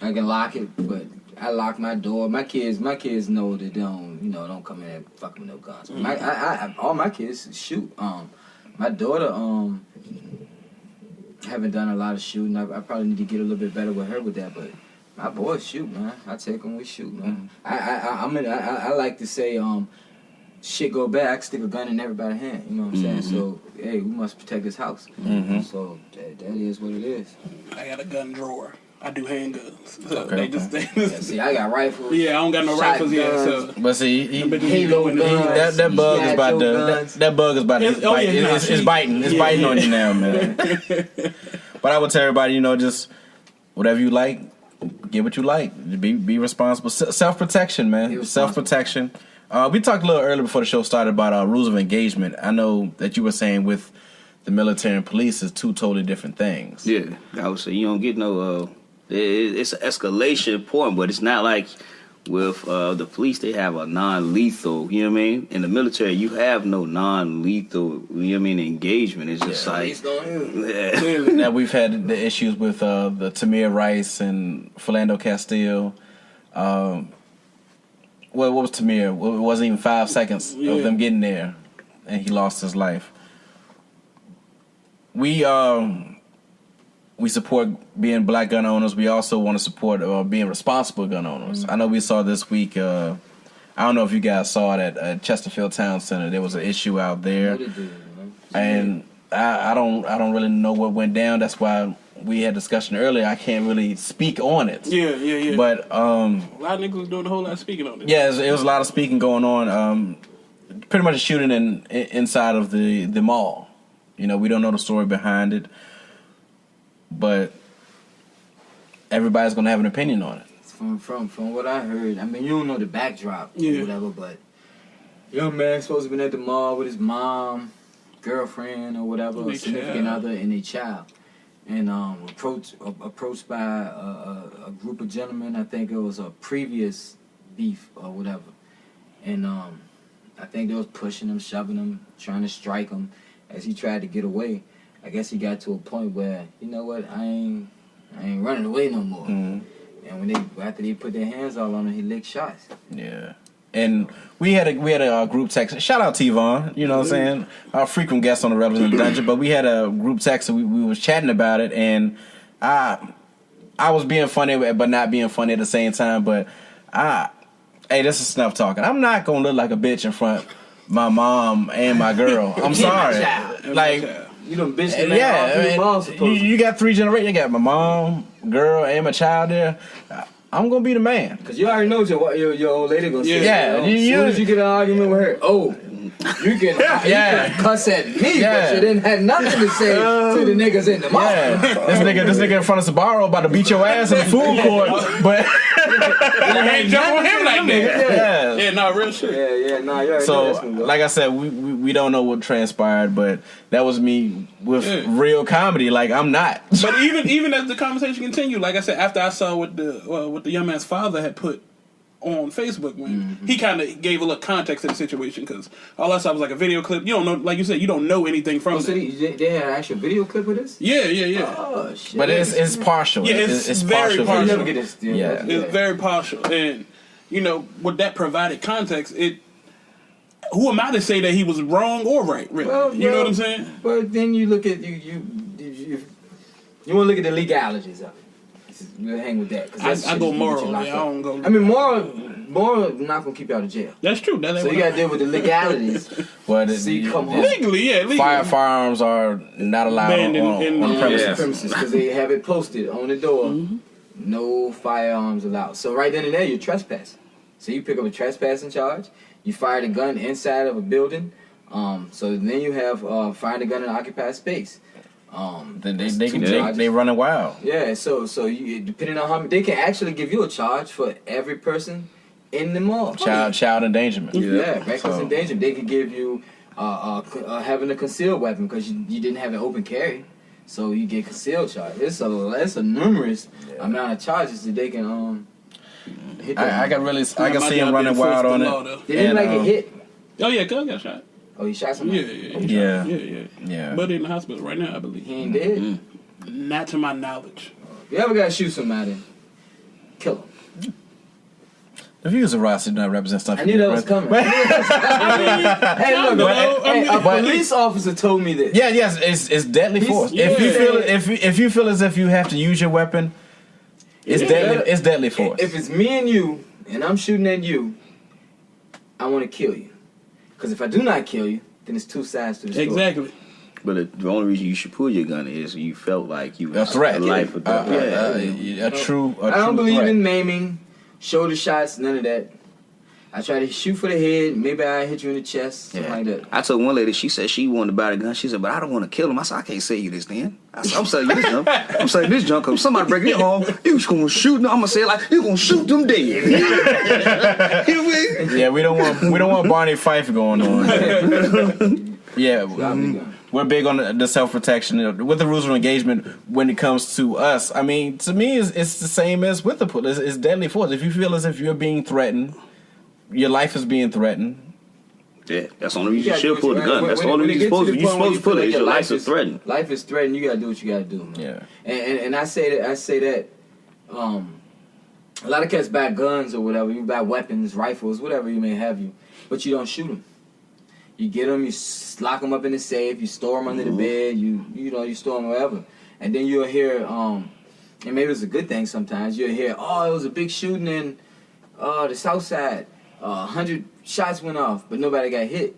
can lock it, but I lock my door. My kids know that don't come in there fucking with no guns. All my kids shoot. My daughter haven't done a lot of shooting. I probably need to get a little bit better with her with that, but my boys shoot, man. I take them, we shoot, man. I like to say, shit go bad, I can stick a gun in everybody's hand. You know what I'm saying? So, hey, we must protect this house. Mm-hmm. So that is what it is.
I got a gun drawer. I do handguns. So
Okay. See, I got rifles.
Yeah, I don't got no rifles yet. So.
But see,
Halo guns,
that bug is about to that bug is about to bite. It's biting. It's biting on you now, man. But I would tell everybody, just whatever you like, get what you like. Be responsible. Self protection, man. Self protection. We talked a little earlier before the show started about rules of engagement. I know that you were saying with the military and police is two totally different things.
Yeah, I would say you don't get no. It's an escalation point, but it's not like with the police. They have a non-lethal. You know what I mean? In the military, you have no non-lethal. You know what I mean? Engagement. It's just
Now we've had the issues with the Tamir Rice and Philando Castile. What was Tamir? It wasn't even 5 seconds of them getting there, and he lost his life. We support being black gun owners. We also want to support being responsible gun owners. I know we saw this week, I don't know if you guys saw it at Chesterfield Town Center. There was an issue out there. and I don't really know what went down. That's why we had discussion earlier. I can't really speak on it.
Yeah.
But
a lot of niggas was doing a whole lot of speaking on it.
yeah, it was a lot of speaking going on. Pretty much a shooting inside of the mall. You know, we don't know the story behind it, but everybody's gonna have an opinion on it.
From what I heard, I mean, you don't know the backdrop or
Yeah.
whatever, but young man supposed to been at the mall with his mom, girlfriend or whatever,
And
a
they
significant
child.
other, and a child, and approached by a group of gentlemen. I think it was a previous beef or whatever, and I think they was pushing him, shoving him, trying to strike him as he tried to get away. I guess he got to a point where, you know what, I ain't running away no more.
Mm-hmm.
And after they put their hands all on him, he licked shots.
Yeah. And we had a group text. Shout out T-Von, you know what I'm saying? Our frequent guest on the Relevance Dungeon. But we had a group text and we was chatting about it. And I was being funny but not being funny at the same time. But hey, this is Snuff talking. I'm not going to look like a bitch in front of my mom and my girl. I'm sorry. Like,
You done bitch the man all three moms supposed
you got 3 generations. You got my mom, girl, and my child there. I'm going to be the man.
Because you already know what your old lady going to say.
Yeah.
As soon as you get in an argument with her, you can cuss at me, but you didn't have nothing to say to the niggas in the mall.
Yeah, this nigga in front of Sbarro about to beat your ass in the food court, but
You ain't jump on him like that. Yeah, no, real shit.
Yeah, nah, you already know
So,
that's gonna go.
like I said, we don't know what transpired, but that was me with real comedy. Like, I'm not.
But even as the conversation continued, like I said, after I saw what the young man's father had put on Facebook, when he kind of gave a little context to the situation, because all I saw was like a video clip. You don't know, like you said, you don't know anything from
So
it.
they had an actual video clip of this?
Yeah.
Oh, shit.
But it's partial.
Yeah, it's very partial.
You never get this.
Yeah.
It's very partial, and you know, with that provided context, who am I to say that he was wrong or right? Really,
Well,
you know what I'm saying?
But then you look at you want to look at the legalities of it. We'll hang with that. 'cause that's
I
shit
go
that's gonna get
moral.
you locked
Yeah, I
up.
don't go.
I mean, moral not gonna keep you out of jail.
That's true.
So you gotta deal with the legalities.
But
See, come home.
legally.
firearms are not allowed
Banned
on
in
the premises.
Premises, because they have it posted on the door. No firearms allowed. So right then and there, you're trespassing. So you pick up a trespassing charge. You fired a gun inside of a building. So then you have firing a gun in an occupied space.
Then
that's two charges.
they running wild.
Yeah, so you, depending on how many, they can actually give you a charge for every person in the mall.
Child endangerment.
Yeah, reckless endangerment. They could give you having a concealed weapon because you didn't have an open carry, so you get concealed charge. It's a numerous amount of charges that they can hit.
I can see him running wild on it.
They didn't like a hit.
Oh yeah, cuz got shot.
Oh, he shot somebody.
Yeah.
But in the hospital right now, I believe.
He ain't dead.
Not to my knowledge.
If you ever gotta shoot somebody, kill him.
The views of Rossy do not represent stuff.
I knew that was coming. Hey, look, a police officer told me this.
Yeah, yes, it's deadly force.
yeah.
If you feel as if you have to use your weapon, it's deadly. It's deadly force.
If it's me and you, and I'm shooting at you, I want to kill you. Because if I do not kill you, then it's two sides to the story.
Exactly.
But the only reason you should pull your gun is you felt like you
A threat.
a life or death.
A true
I don't believe
threat.
in maiming, shoulder shots, none of that. I try to shoot for the head. Maybe I hit you in the chest, something like that.
I told one lady, she said she wanted to buy the gun. She said, but I don't want to kill him. I said, I can't sell you this then. I said, I'm selling you this junk. I'm selling this junk. If somebody break their arm, you just going to shoot them. I'm going to say it like, you going to shoot them dead.
Yeah, we don't want Barney Fife going on. Yeah, we're big on the self-protection with the rules of engagement when it comes to us. I mean, to me, it's the same as with the police. It's deadly force. If you feel as if you're being threatened, your life is being threatened.
Yeah, that's the only reason you should pull the gun. That's the only reason you're supposed to pull it. Is your life is threatened.
Life is threatened. You gotta do what you gotta do, man.
Yeah.
And I say that. A lot of cats buy guns or whatever. You buy weapons, rifles, whatever you may have you, but you don't shoot them. You get them, you lock them up in the safe, you store them under the bed, you store them wherever, and then you'll hear, and maybe it's a good thing sometimes. You'll hear, oh, it was a big shooting in the South Side. 100 shots went off, but nobody got hit.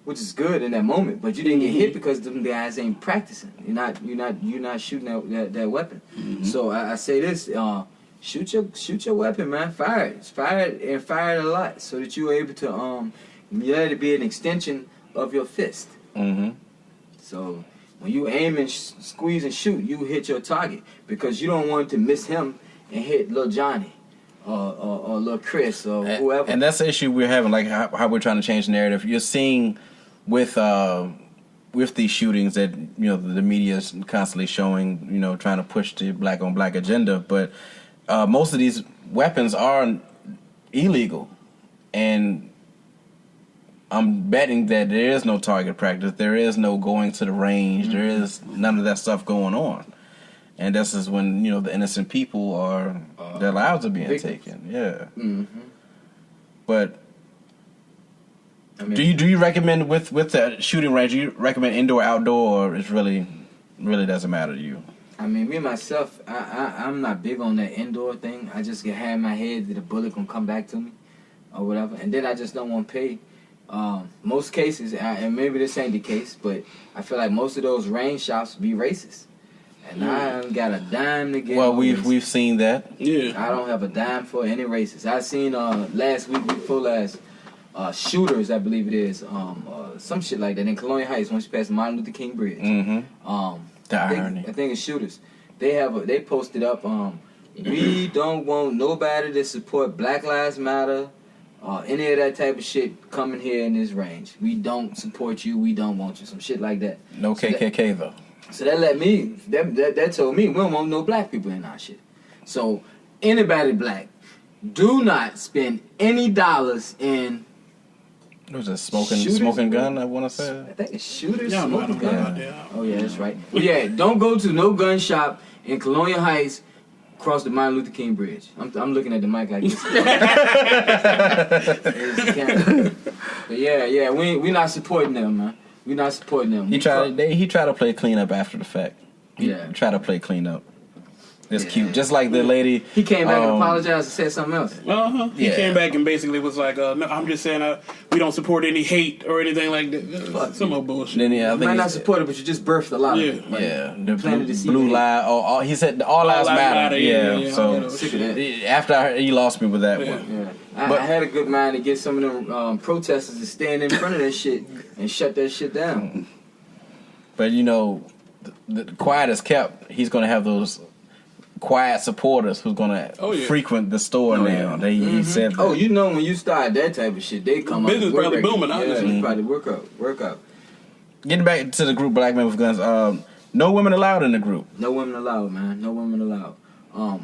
which is good in that moment. But you didn't get hit because them guys ain't practicing. You're not shooting that weapon. So I say this: shoot your weapon, man. Fire it a lot, so that you're able to let it be an extension of your fist. So when you aim and squeeze and shoot, you hit your target because you don't want to miss him and hit Lil Johnny or Lil Chris or whoever.
And that's the issue we're having, like how we're trying to change the narrative. You're seeing with these shootings that the media is constantly showing, trying to push the black on black agenda, but most of these weapons are illegal, and I'm betting that there is no target practice, there is no going to the range, there is none of that stuff going on, and this is when the innocent people their lives are being taken. Yeah. But I mean, do you recommend with the shooting range? Do you recommend indoor, outdoor, or it really doesn't matter to you?
I mean, me myself, I'm not big on that indoor thing. I just have in my head that the bullet gonna come back to me, or whatever, and then I just don't want to pay. Most cases, and maybe this ain't the case, but I feel like most of those range shops be racist, and I ain't got a dime to get.
Well, we've seen that.
Yeah,
I don't have a dime for any racist. I seen last week before last. Shooters, I believe it is, some shit like that in Colonial Heights once you pass the Martin Luther King Bridge.
The irony.
I think it's shooters. They posted up. We don't want nobody to support Black Lives Matter, any of that type of shit coming here in this range. We don't support you. We don't want you. Some shit like that.
No KKK though.
So that told me we don't want no black people in our shit. So anybody black, do not spend any dollars in.
It was a smoking gun, I want to say.
I think it's shooters,
yeah,
smoking gun.
Yeah.
Oh, yeah, that's right. But yeah, don't go to no gun shop in Colonial Heights across the Martin Luther King Bridge. I'm looking at the mic like this. But yeah, we not supporting them, man. We not supporting them.
He tried to play cleanup after the fact. He
Yeah.
tried to play cleanup. It's cute. Just like the lady.
He came back and apologized and said something else.
He came back and basically was like, no, I'm just saying we don't support any hate or anything like that. Some old bullshit.
Then,
You might not support it, but you just birthed a lot of it.
The
planted the seed.
blue lie. He said all lives matter.
Yeah,
So
Sick of that.
after he lost me with that one.
Yeah. I had a good mind to get some of them protesters to stand in front of that shit and shut that shit down.
But the quiet is kept. He's going to have those quiet supporters who's going to frequent the store now. He said that.
Oh, when you start that type of shit, they come
Business
up.
probably booming, honestly.
Yeah, probably work out.
Getting back to the group Black Men with Guns, no women allowed in the group.
No women allowed, man. No women allowed.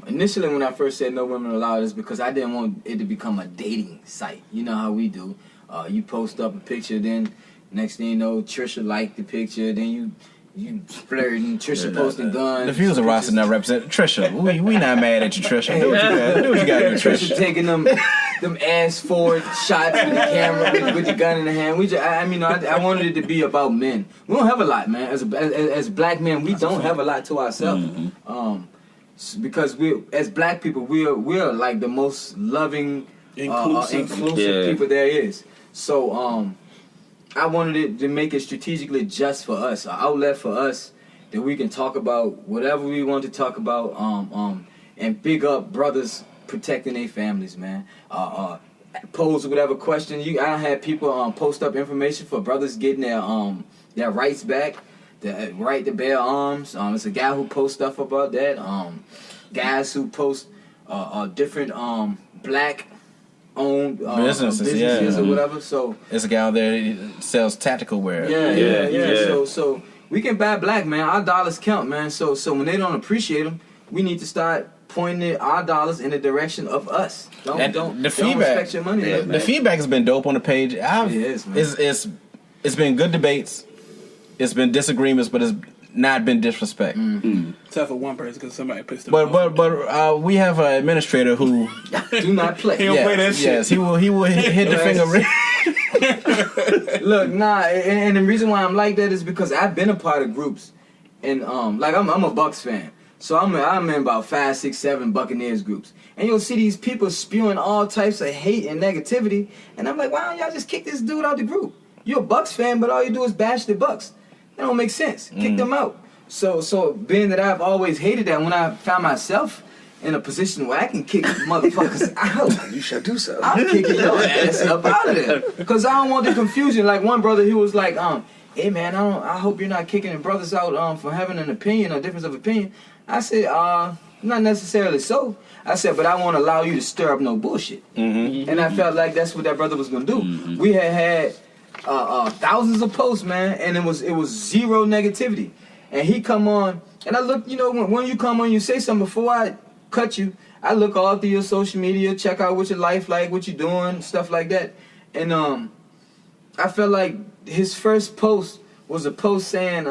Initially, when I first said no women allowed, it's because I didn't want it to become a dating site. You know how we do. You post up a picture, then next thing you know, Trisha liked the picture, then you flirting, Trisha posting guns.
The views of Rossy not represent Trisha. We not mad at you, Trisha. Do what you got to do, Trisha.
Trisha taking them ass forward shots with the camera with the gun in the hand. I wanted it to be about men. We don't have a lot, man. As black men, we don't have a lot to ourselves. Because as black people, we're like the most loving, inclusive people there is. So I wanted it to make it strategically just for us, an outlet for us that we can talk about whatever we want to talk about, and big up brothers protecting their families, man. Pose whatever question I had people post up information for brothers getting their rights back, the right to bear arms. It's a guy who posts stuff about that. Guys who post different black owned businesses or whatever. So
there's a guy out there that sells tactical wear.
Yeah. So we can buy black, man. Our dollars count, man. So when they don't appreciate them, we need to start pointing our dollars in the direction of us. Don't respect your money.
The feedback has been dope on the page.
It is, man.
It's been good debates. It's been disagreements, but it's not been disrespect.
Except for one person because somebody pissed him off.
But we have an administrator who
do not play.
He don't play that shit.
Yes, he will hit the finger.
Look, and the reason why I'm like that is because I've been a part of groups, and I'm a Bucks fan, so I'm in about 5, 6, 7 Buccaneers groups, and you'll see these people spewing all types of hate and negativity, and I'm like, why don't y'all just kick this dude out the group? you're a Bucks fan, but all you do is bash the Bucks. That don't make sense. Kick them out. So being that I've always hated that, when I found myself in a position where I can kick motherfuckers out,
You should do so.
I'm kicking your ass up out of there. Because I don't want the confusion. Like one brother, he was like, hey man, I hope you're not kicking the brothers out for having an opinion or difference of opinion. I said, not necessarily so. I said, but I won't allow you to stir up no bullshit. And I felt like that's what that brother was gonna do. We had thousands of posts, man, and it was zero negativity. And he come on, and I look, you know, when you come on, you say something before I cut you. I look all through your social media, check out what your life like, what you doing, stuff like that. And I felt like his first post was a post saying,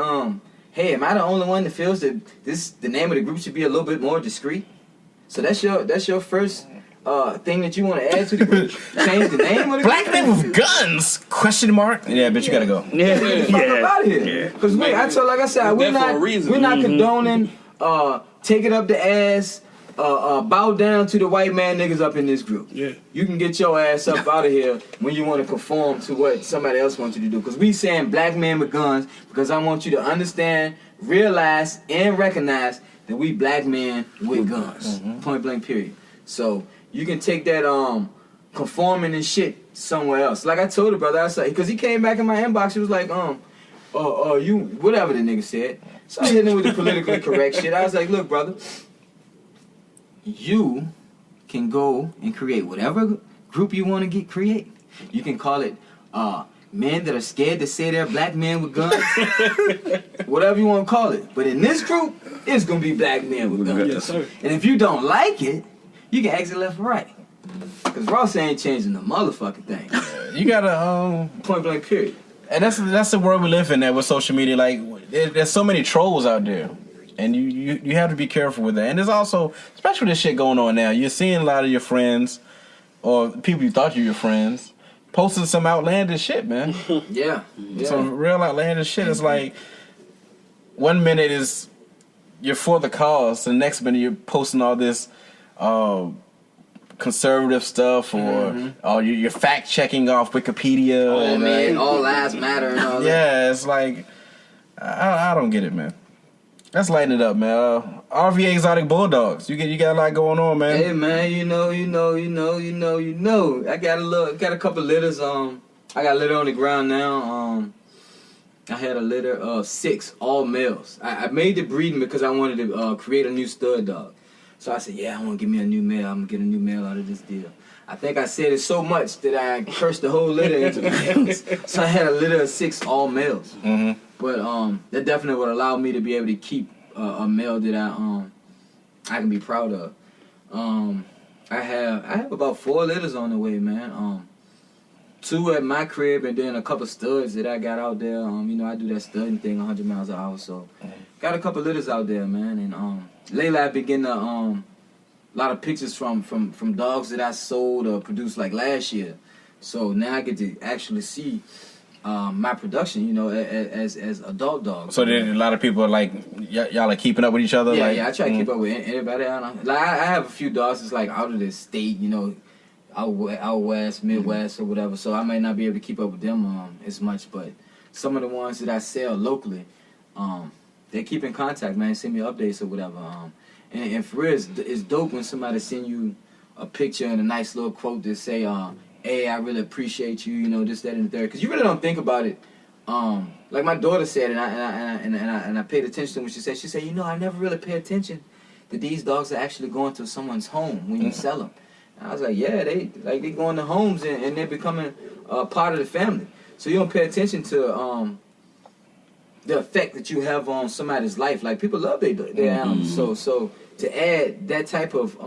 hey, am I the only one that feels that the name of the group should be a little bit more discreet? So that's your first thing that you want to add to the group? Change the name of the
Black
group?
men with guns? Question mark? Yeah, bitch, you gotta go.
Get the fuck up out of here. Because like I said, we're not condoning taking up the ass, bow down to the white man niggas up in this group.
Yeah.
You can get your ass up out of here when you want to conform to what somebody else wants you to do. Because we saying black men with guns because I want you to understand, realize, and recognize that we black men with guns. Point blank period. So you can take that conforming and shit somewhere else. Like I told the brother, I said, because he came back in my inbox, he was like, you whatever the nigga said. So I hit him with the politically correct shit. I was like, look, brother, you can go and create whatever group you want to create. You can call it men that are scared to say they're black men with guns. Whatever you want to call it. But in this group, it's going to be black men with guns.
Yes, sir.
And if you don't like it, you can exit left or right. Because Rossy ain't changing the motherfucking thing.
You gotta
Point blank period.
and that's the world we live in there with social media. Like there's so many trolls out there, and you have to be careful with that. And there's also, especially with this shit going on now, you're seeing a lot of your friends or people you thought you were your friends posting some outlandish shit, man.
Yeah.
Some real outlandish shit. It's like 1 minute is you're for the cause, the next minute you're posting all this conservative stuff, or you're fact checking off Wikipedia.
Oh man, all lives matter and all that.
Yeah, it's like I don't get it, man. Let's lighten it up, man. RVA Exotic Bulldogs. You got a lot going on, man.
Hey man, you know. I got a couple litters. I got a litter on the ground now. I had a litter of 6, all males. I made the breeding because I wanted to create a new stud dog. So I said, yeah, I want to give me a new male. I'm going to get a new male out of this deal. I think I said it so much that I cursed the whole litter into males. So I had a litter of 6 all males.
Mm-hmm.
But that definitely would allow me to be able to keep a male that I can be proud of. I have about 4 litters on the way, man. 2 at my crib and then a couple studs that I got out there. I do that studding thing 100 miles an hour, so got a couple litters out there, man. And lately I've been getting a lot of pictures from dogs that I sold or produced like last year. So now I get to actually see my production, as adult dogs.
So then a lot of people are like, y'all are keeping up with each other?
Yeah, I try to keep up with anybody. I have a few dogs that's like out of the state, out west, Midwest, or whatever. So I might not be able to keep up with them as much. But some of the ones that I sell locally, they keep in contact, man. Send me updates or whatever. And for real, it's dope when somebody send you a picture and a nice little quote that say, hey, I really appreciate you, this, that, and the third. Because you really don't think about it. Like my daughter said, and I paid attention to when she said, I never really pay attention that these dogs are actually going to someone's home when you sell them. And I was like, yeah, they go into homes and they're becoming part of the family. So you don't pay attention to the effect that you have on somebody's life. Like people love their animals. So to add that type of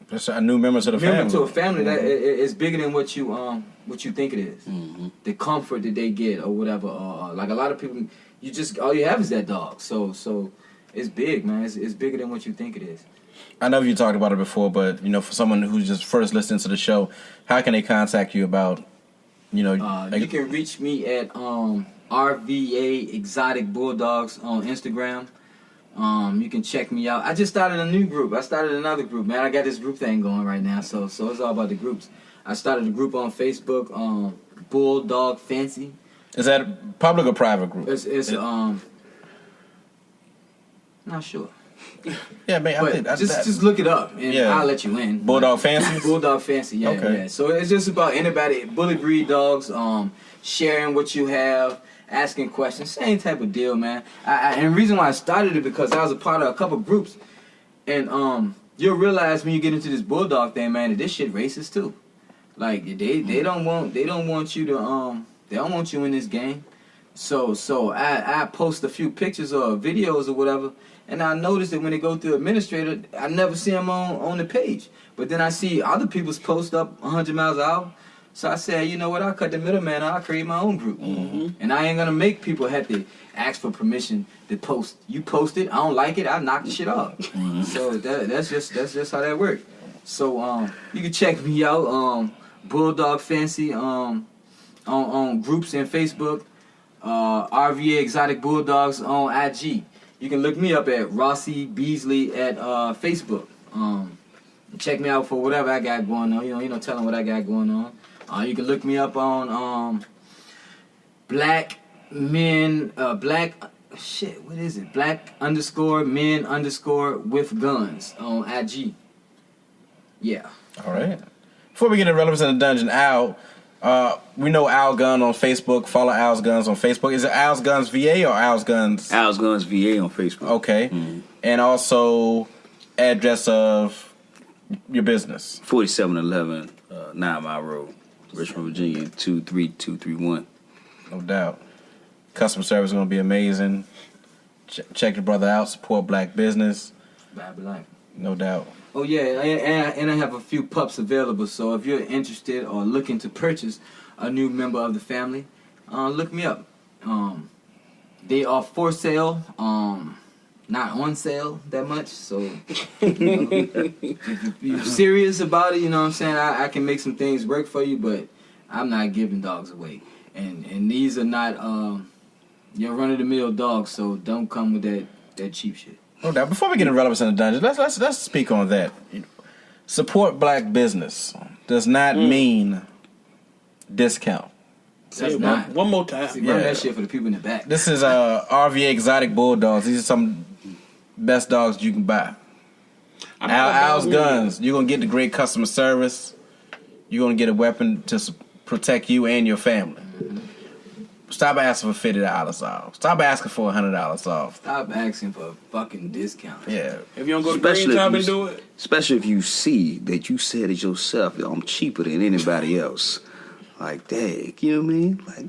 just a new member to the family.
Member to a family that is bigger than what you think it is. The comfort that they get or whatever. Like a lot of people, all you have is that dog. So it's big, man. It's bigger than what you think it is.
I know you talked about it before, but for someone who's just first listening to the show, how can they contact you about? You can
reach me at RVA Exotic Bulldogs on Instagram. You can check me out. I just started a new group. I started another group, man. I got this group thing going right now, so it's all about the groups. I started a group on Facebook, Bulldog Fancy.
Is that a public or private group?
It's not sure.
Yeah, man.
But just look it up and I'll let you in.
Bulldog Fancy?
Bulldog Fancy, yeah,
Okay.
yeah. So it's just about anybody, bully breed dogs, sharing what you have, asking questions, same type of deal, man. And the reason why I started it because I was a part of a couple groups, and you'll realize when you get into this bulldog thing, man, that this shit racist too. Like they don't want you to they don't want you in this game. So I post a few pictures or videos or whatever. And I noticed that when they go through administrator, I never see them on the page. But then I see other people's post up 100 miles an hour. So I said, you know what, I'll cut the middleman, I'll create my own group. And I ain't going to make people have to ask for permission to post. You post it, I don't like it, I knock the shit off. So that's just how that works. So you can check me out, Bulldog Fancy, on groups in Facebook, RVA Exotic Bulldogs on IG. You can look me up at Rossy Beasley at Facebook. Check me out for whatever I got going on. You know, tell them what I got going on. You can look me up on Black Men Black _men_ with guns on IG. Yeah.
All right. Before we get into Relevance in the Dungeon, Al, we know Al Gun on Facebook. Follow Al's Guns on Facebook. Is it Al's Guns VA or Al's Guns?
Al's Guns VA on Facebook.
Okay. And also address of your business.
4711 9 Mile Road, Richmond, Virginia 23231.
No doubt. Customer service is going to be amazing. Check your brother out. Support black business.
Bad life.
No doubt.
Oh yeah, and I have a few pups available. So if you're interested or looking to purchase a new member of the family, look me up. They are for sale, not on sale that much. So if you're serious about it, you know what I'm saying, I can make some things work for you, but I'm not giving dogs away. And these are not your run of the mill dogs. So don't come with that cheap shit.
No doubt. Before we get into Relevance in the Dungeon, let's speak on that. Support black business does not mean discount.
That's not.
One more time.
See, run that shit for the people in the back.
This is RVA Exotic Bulldogs. These are some best dogs you can buy. Al's Guns. You're gonna get the great customer service. You're gonna get a weapon to protect you and your family. Stop asking for $50 off. Stop asking for $100 off.
Stop asking for a fucking discount.
Yeah.
If you don't go to Green Top and do it.
Especially if you see that you said it yourself, I'm cheaper than anybody else. Like, dang, you know what I mean? Like,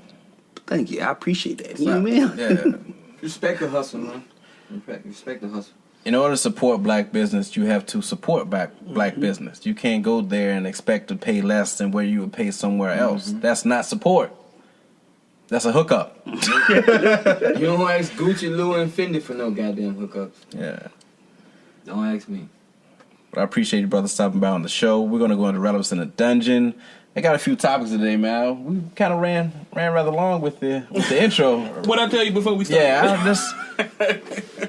thank you. I appreciate that. You know what I mean?
Yeah.
Respect the hustle, man. Respect the hustle.
In order to support black business, you have to support black business. You can't go there and expect to pay less than where you would pay somewhere else. That's not support. That's a hookup.
You don't ask Gucci, Louis, and Fendi for no goddamn hookups.
Yeah.
Don't ask me.
But I appreciate you, brother, stopping by on the show. We're going to go into Relevance in the Dungeon. I got a few topics today, man. We kind of ran rather long with the intro.
What I tell you before we started?
Yeah,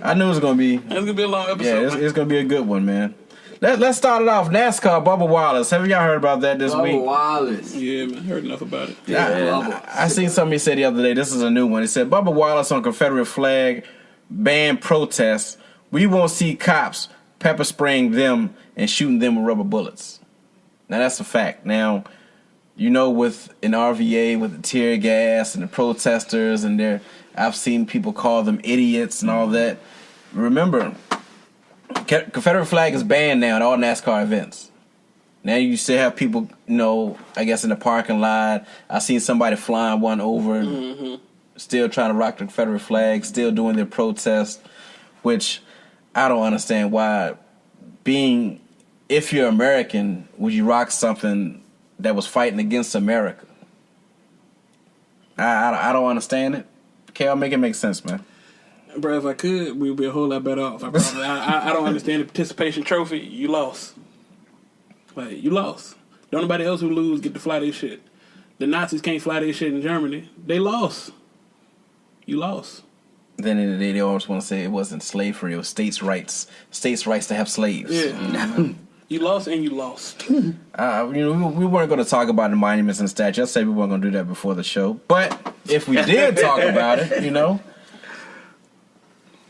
I knew it was going to be.
It's going to be a long episode.
Yeah, it's going to be a good one, man. Let's start it off. NASCAR, Bubba Wallace. Have y'all heard about that this week?
Bubba Wallace.
Yeah, man. Heard enough about it.
I seen somebody say the other day, this is a new one. It said, Bubba Wallace on Confederate flag ban protests. We won't see cops pepper spraying them and shooting them with rubber bullets. Now, that's a fact. Now, you know, with an RVA, with the tear gas and the protesters, and I've seen people call them idiots and all that. Remember, Confederate flag is banned now at all NASCAR events. Now you still have people, you know, I guess in the parking lot. I seen somebody flying one over, still trying to rock the Confederate flag, still doing their protest, which I don't understand why. If you're American, would you rock something that was fighting against America? I don't understand it. Cal, make it make sense, man.
Bro, if I could, we'd be a whole lot better off. I don't understand the participation trophy. You lost. Like, you lost. Don't nobody else who lose get to fly their shit. The Nazis can't fly their shit in Germany. They lost. You lost.
Then they always want to say it wasn't slavery. It was states' rights. States' rights to have slaves.
Yeah. You lost and you lost.
We weren't going to talk about the monuments and statues. I said we weren't going to do that before the show. But if we did talk about it,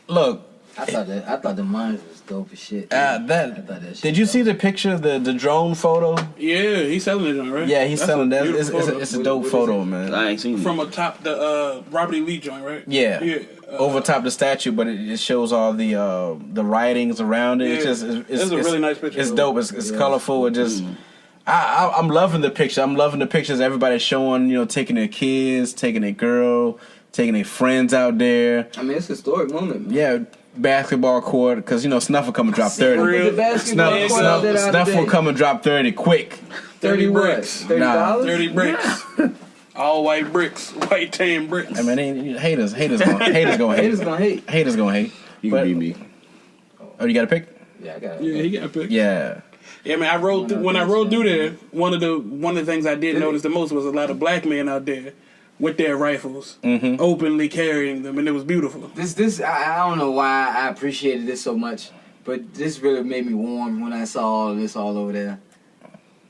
look.
I thought the monuments was dope as shit.
Did you see the picture, the drone photo?
Yeah, he's selling it, right?
Yeah, he's selling that. It's a dope photo, man.
I ain't seen it.
From atop the Robert E. Lee joint, right?
Yeah. Over top the statue, but it shows all the writings around it.
Yeah. It's a really nice picture.
It's dope. It's colorful. It just, I'm loving the picture. I'm loving the pictures everybody's showing. Taking their kids, taking their girl, taking their friends out there.
I mean, it's a historic moment, man.
Yeah. Basketball court, because Snuff will come and drop 30. Snuff will come and drop 30 quick.
30 bricks. $30?
30 bricks. All white bricks, white tan bricks.
I mean, haters gonna hate. Haters gonna hate.
You can beat me.
Oh, you got a pick?
Yeah, I got it.
Yeah, he got a pick.
Yeah.
Yeah, man. When I rode through there, one of the things I did notice the most was a lot of black men out there with their rifles, openly carrying them, and it was beautiful.
This I don't know why I appreciated this so much, but this really made me warm when I saw all this all over there.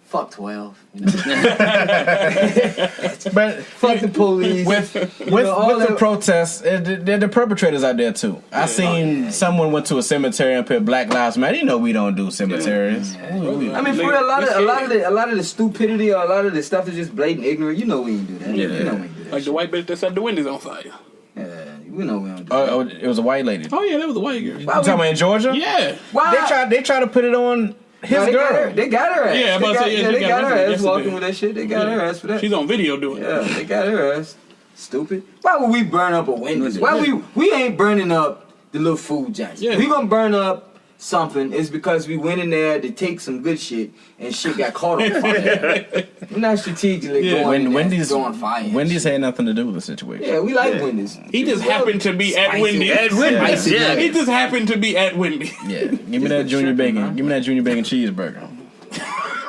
Fuck 12.
But
fuck the police.
With the protests, the perpetrators out there too. I seen someone went to a cemetery and put Black Lives Matter. We don't do cemeteries.
I mean, for real, a lot of the stupidity or a lot of the stuff is just blatant ignorant. We ain't do that.
Yeah.
We ain't do that.
Like the white bitch that set the windows on fire.
Yeah, we know we don't do that.
Oh, it was a white lady.
Oh yeah, that was a white girl.
You talking about in Georgia?
Yeah.
Why?
They try to put it on his girl.
They got her ass.
Yeah,
they got her ass
yesterday.
walking with that shit. They got her ass for that.
She's on video doing it.
Yeah, they got her ass. Stupid. Why would we burn up a Wendy's? Why we ain't burning up the little food joints?
Yeah.
We gonna burn up something is because we went in there to take some good shit and shit got caught on fire. We're not strategically going in there throwing fire.
Wendy's had nothing to do with the situation.
Yeah, we like Wendy's.
He just happened to be at Wendy's.
Yeah.
He just happened to be at Wendy's.
Yeah, give me that junior bacon. Give me that junior bacon cheeseburger.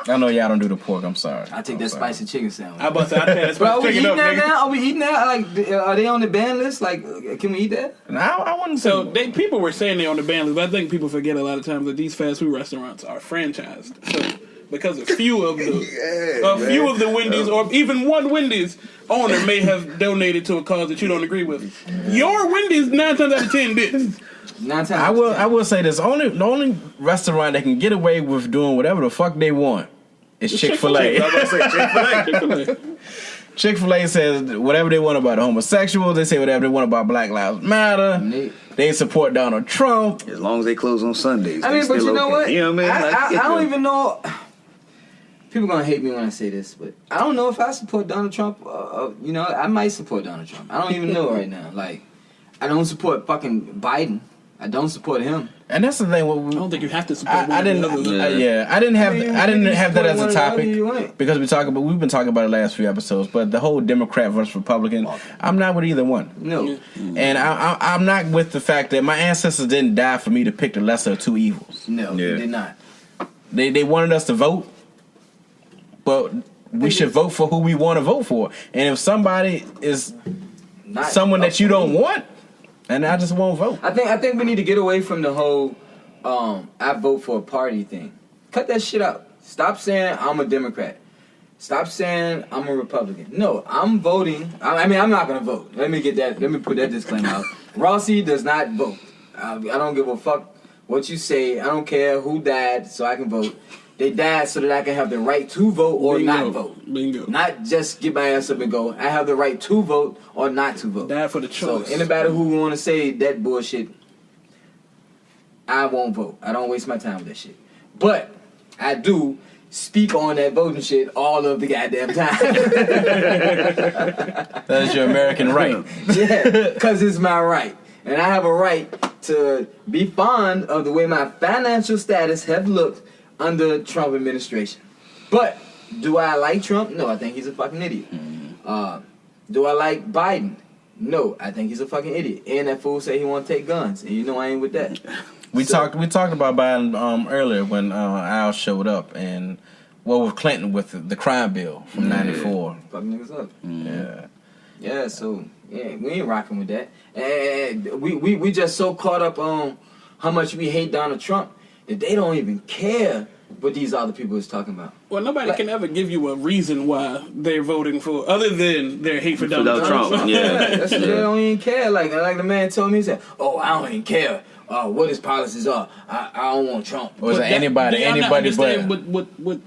I know y'all don't do the pork. I'm sorry.
I take that spicy chicken sandwich.
I about to say, I
But are we eating
up,
that
nigga.
now? Are we eating that? Like, are they on the ban list? Like, can we eat that?
I wouldn't.
So people were saying they're on the ban list, but I think people forget a lot of times that these fast food restaurants are franchised. So because a few of the Wendy's or even one Wendy's owner may have donated to a cause that you don't agree with, your Wendy's 9 times out of 10 didn't.
I will say this: the only restaurant that can get away with doing whatever the fuck they want is Chick-fil-A.
Chick-fil-A.
Chick-fil-A says whatever they want about the homosexuals. They say whatever they want about Black Lives Matter. They support Donald Trump.
As long as they close on Sundays.
I mean, but you know what?
You know what I mean?
I don't even know. People gonna hate me when I say this, but I don't know if I support Donald Trump. I might support Donald Trump. I don't even know right now. Like, I don't support fucking Biden. I don't support him.
And that's the thing.
I don't think you have to support.
I didn't have that as a topic because we've been talking about it the last few episodes. But the whole Democrat versus Republican, I'm not with either one.
No,
and I'm not with the fact that my ancestors didn't die for me to pick the lesser of two evils.
No, they did not.
They wanted us to vote, but we should vote for who we want to vote for. And if somebody is not someone that you don't want, and I just won't vote.
I think we need to get away from the whole I vote for a party thing. Cut that shit out. Stop saying I'm a Democrat. Stop saying I'm a Republican. No, I'm voting. I mean, I'm not gonna vote. Let me put that disclaimer out. Rossy does not vote. I don't give a fuck what you say. I don't care who died, so I can vote. They died so that I can have the right to vote or not vote.
Bingo.
Not just get my ass up and go. I have the right to vote or not to vote.
Die for the choice.
So anybody who want to say that bullshit, I won't vote. I don't waste my time with that shit. But I do speak on that voting shit all of the goddamn time.
That's your American right.
Yeah, because it's my right. And I have a right to be fond of the way my financial status have looked under Trump administration. But do I like Trump? No, I think he's a fucking idiot. Do I like Biden? No, I think he's a fucking idiot. And that fool say he want to take guns, and you know I ain't with that.
We talked about Biden earlier when Al showed up, and with Clinton with the crime bill from '94.
Fuck niggas up.
Yeah.
So we ain't rocking with that. And we just so caught up on how much we hate Donald Trump that they don't even care what these other people is talking about.
Well, nobody can ever give you a reason why they're voting for, other than their hate for Donald Trump.
Yeah.
That's, they don't even care. Like the man told me, he said, "Oh, I don't even care what his policies are. I don't want Trump."
Or is it anybody but...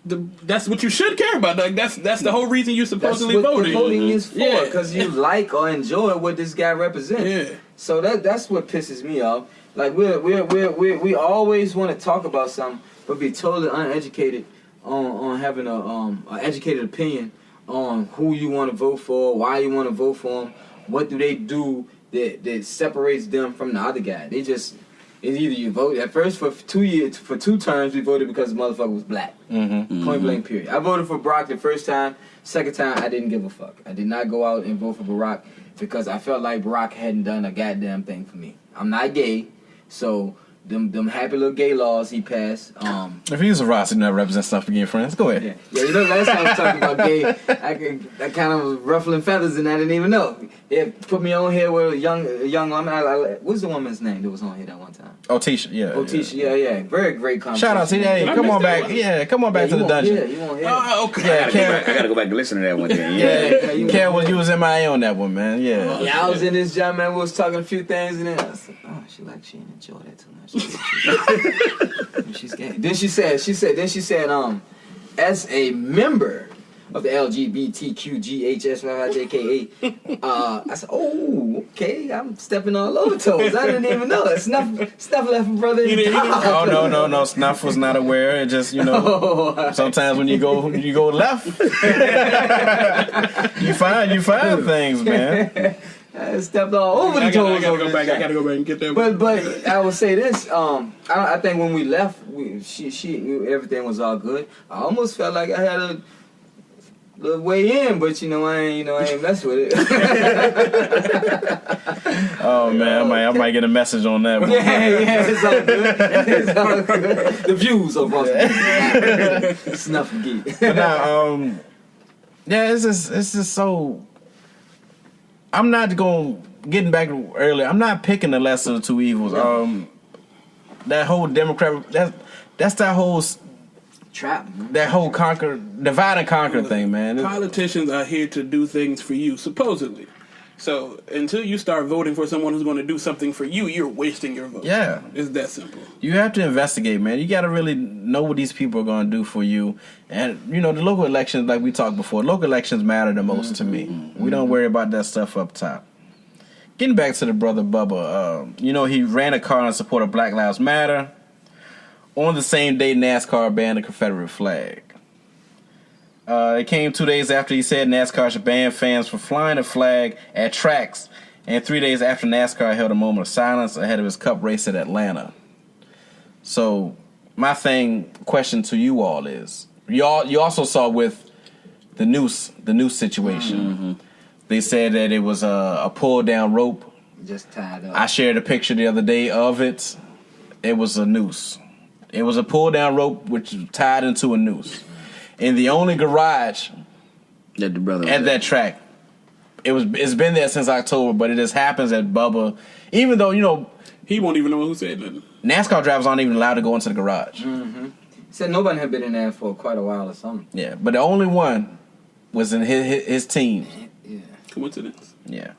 That's what you should care about. Like that's the whole reason you're supposedly
that's what
voting.
The voting is for, because you like or enjoy what this guy represents.
Yeah.
So that's what pisses me off. Like we always want to talk about something, but be totally uneducated on having a educated opinion on who you want to vote for, why you want to vote for them, what do they do that separates them from the other guy. They just. It's either you vote at first for 2 years, for 2 terms we voted because the motherfucker was black. Point blank period. I voted for Barack the first time. Second time I didn't give a fuck. I did not go out and vote for Barack because I felt like Barack hadn't done a goddamn thing for me. I'm not gay, so them happy little gay laws he passed.
If he was a Rossy, never represent Snuff Magee friends. Go ahead.
Yeah. You know, last time I was talking about gay, I kind of was ruffling feathers and I didn't even know. It put me on here with a young woman. What's the woman's name that was on here that one time?
Tisha, yeah.
Tisha, yeah. Very great conversation.
Shout out to you. Hey, come on back. Yeah, come on back to the dungeon.
Yeah, you won't hear.
Okay.
Yeah,
I gotta go back and listen to that one then.
Yeah, Kel, you was MIA on that one, man. Yeah.
Yeah, I was in this job, man. We was talking a few things, and then I said, "Oh, she didn't enjoy that too much." She's gay. Then she said, as a member of the LGBTQGHSYJKA, I said, "Oh, okay, I'm stepping all over toes. I didn't even know it. Snuff left a brother in the
Oh no, Snuff was not aware. It just sometimes when you go left, you find things, man.
I stepped all over the toes.
I gotta go back and get that.
But I will say this. I think when we left, she everything was all good. I almost felt like I had a little way in, but I ain't mess with it.
Oh man, I might get a message on that one.
Yeah, it's all good. It's all good. The views of us. Snuff Magee.
But now, it's just so. I'm not getting back earlier. I'm not picking the lesser of two evils. That whole Democrat, that's that whole
trap,
that whole divide and conquer thing, man.
Politicians are here to do things for you, supposedly. So until you start voting for someone who's going to do something for you, you're wasting your vote. Yeah, it's that simple.
You have to investigate, man. You got to really know what these people are going to do for you. And the local elections, like we talked before, local elections matter the most to me. We don't worry about that stuff up top. Getting back to the brother Bubba, he ran a car in support of Black Lives Matter. On the same day, NASCAR banned the Confederate flag. It came 2 days after he said NASCAR should ban fans from flying the flag at tracks, and 3 days after NASCAR held a moment of silence ahead of his Cup race at Atlanta. So, my question to you all is, you also saw with the noose situation. They said that it was a pull down rope,
just tied up.
I shared a picture the other day of it. It was a noose. It was a pull down rope which was tied into a noose. In the only garage
that the brother
at that track, it's been there since October, but it just happens at Bubba. Even though
he won't even know who said that.
NASCAR drivers aren't even allowed to go into the garage.
Said nobody had been in there for quite a while or something.
Yeah, but the only one was in his team.
Yeah,
coincidence.
Yeah,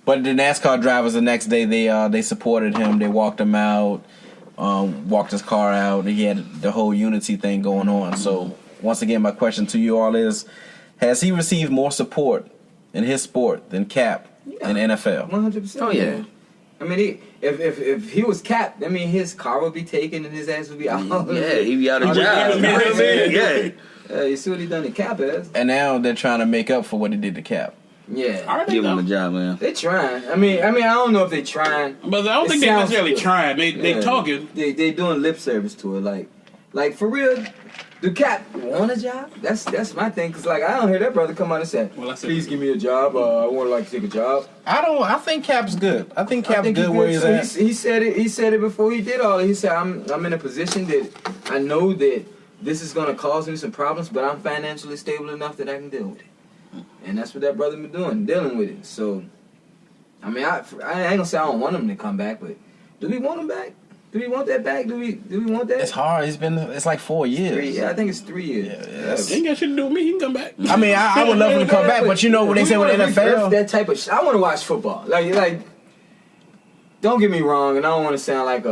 but the NASCAR drivers the next day they supported him. They walked him out, walked his car out. And he had the whole unity thing going on. So. Once again, my question to you all is, has he received more support in his sport than Cap in NFL?
100%.
Oh, yeah.
I mean, if he was Cap, I mean, his car would be taken and his ass would be out.
Yeah, he'd be out of job.
Yeah. You see what he done to Cap ass?
And now they're trying to make up for what he did to Cap.
Yeah.
Give him a job, man.
They trying. I mean, I don't know if they trying.
But I don't think they necessarily trying. They talking.
They doing lip service to it. Like for real. Do Cap want a job? That's my thing. Cause I don't hear that brother come out and say, "Please give me a job. I want to take a job."
I think Cap's good. I think Cap's good where he's at.
He said it. He said it before he did all. He said, "I'm in a position that I know that this is gonna cause me some problems, but I'm financially stable enough that I can deal with it." And that's what that brother been doing, dealing with it. So, I mean, I ain't gonna say I don't want him to come back, but do we want him back? Do we want that back? Do we want that?
It's hard. It's like 4 years.
Yeah, I think it's 3 years.
Yeah,
Ain't got shit to do with me. He can come back.
I mean, I would love him to come back, but you know what they say with the NFL?
That type of shit. I want to watch football. Like, don't get me wrong, and I don't want to sound like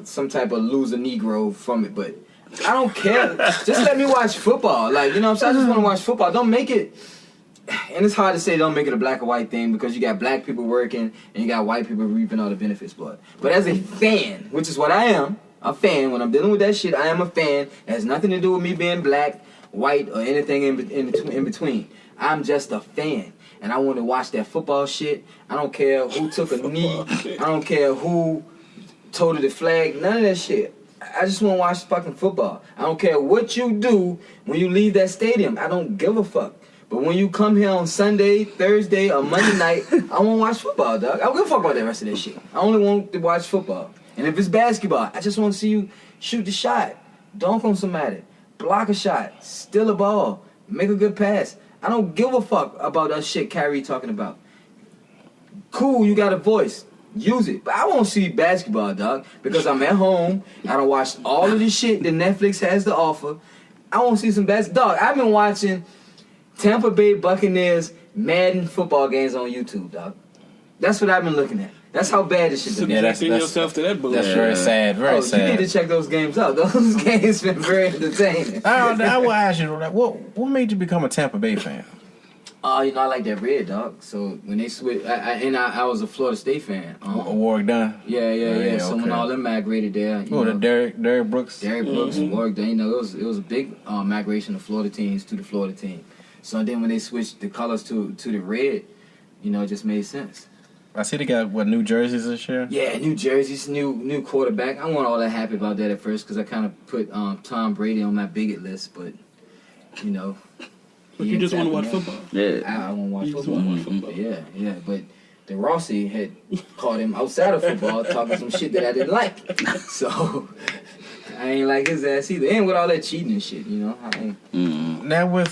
some type of loser Negro from it, but I don't care. Just let me watch football. Like, you know what I'm saying? I just want to watch football. Don't make it. And it's hard to say don't make it a black or white thing because you got black people working and you got white people reaping all the benefits, but as a fan, which is what I am, a fan, when I'm dealing with that shit, I am a fan. It has nothing to do with me being black, white, or anything in between. I'm just a fan. And I want to watch that football shit. I don't care who took a knee. I don't care who toted the flag. None of that shit. I just want to watch fucking football. I don't care what you do when you leave that stadium. I don't give a fuck. But when you come here on Sunday, Thursday, or Monday night, I want to watch football, dog. I don't give a fuck about the rest of that shit. I only want to watch football. And if it's basketball, I just want to see you shoot the shot, dunk on somebody, block a shot, steal a ball, make a good pass. I don't give a fuck about that shit Kyrie talking about. Cool, you got a voice. Use it. But I won't see basketball, dog, because I'm at home. I don't watch all of the shit that Netflix has to offer. I want to see some basketball. Dog, I've been watching Tampa Bay Buccaneers Madden football games on YouTube, dog. That's what I've been looking at. That's how bad this shit is.
Yeah, that's yourself to that bullshit.
That's very sad. Very sad.
You need to check those games out. Those games been very entertaining.
I will ask you, what made you become a Tampa Bay fan?
You know, I like that red, dog. So when they switched, I was a Florida State fan.
Warwick Dunn.
Yeah. So when all them migrated there,
the Derrick Brooks.
Derrick Brooks and Warwick Dunn. You know, it was a big migration of Florida teams to the Florida team. So then when they switched the colors to the red, you know, it just made sense.
I see they got, New Jerseys this year?
Yeah, New Jerseys, new quarterback. I wasn't all that happy about that at first because I kind of put Tom Brady on my bigot list, but, you know.
But you just want to watch football.
Yeah. I want to watch football. Yeah. But the Rossy had caught him outside of football talking some shit that I didn't like. So I ain't like his ass either. And with all that cheating and shit, you know.
Now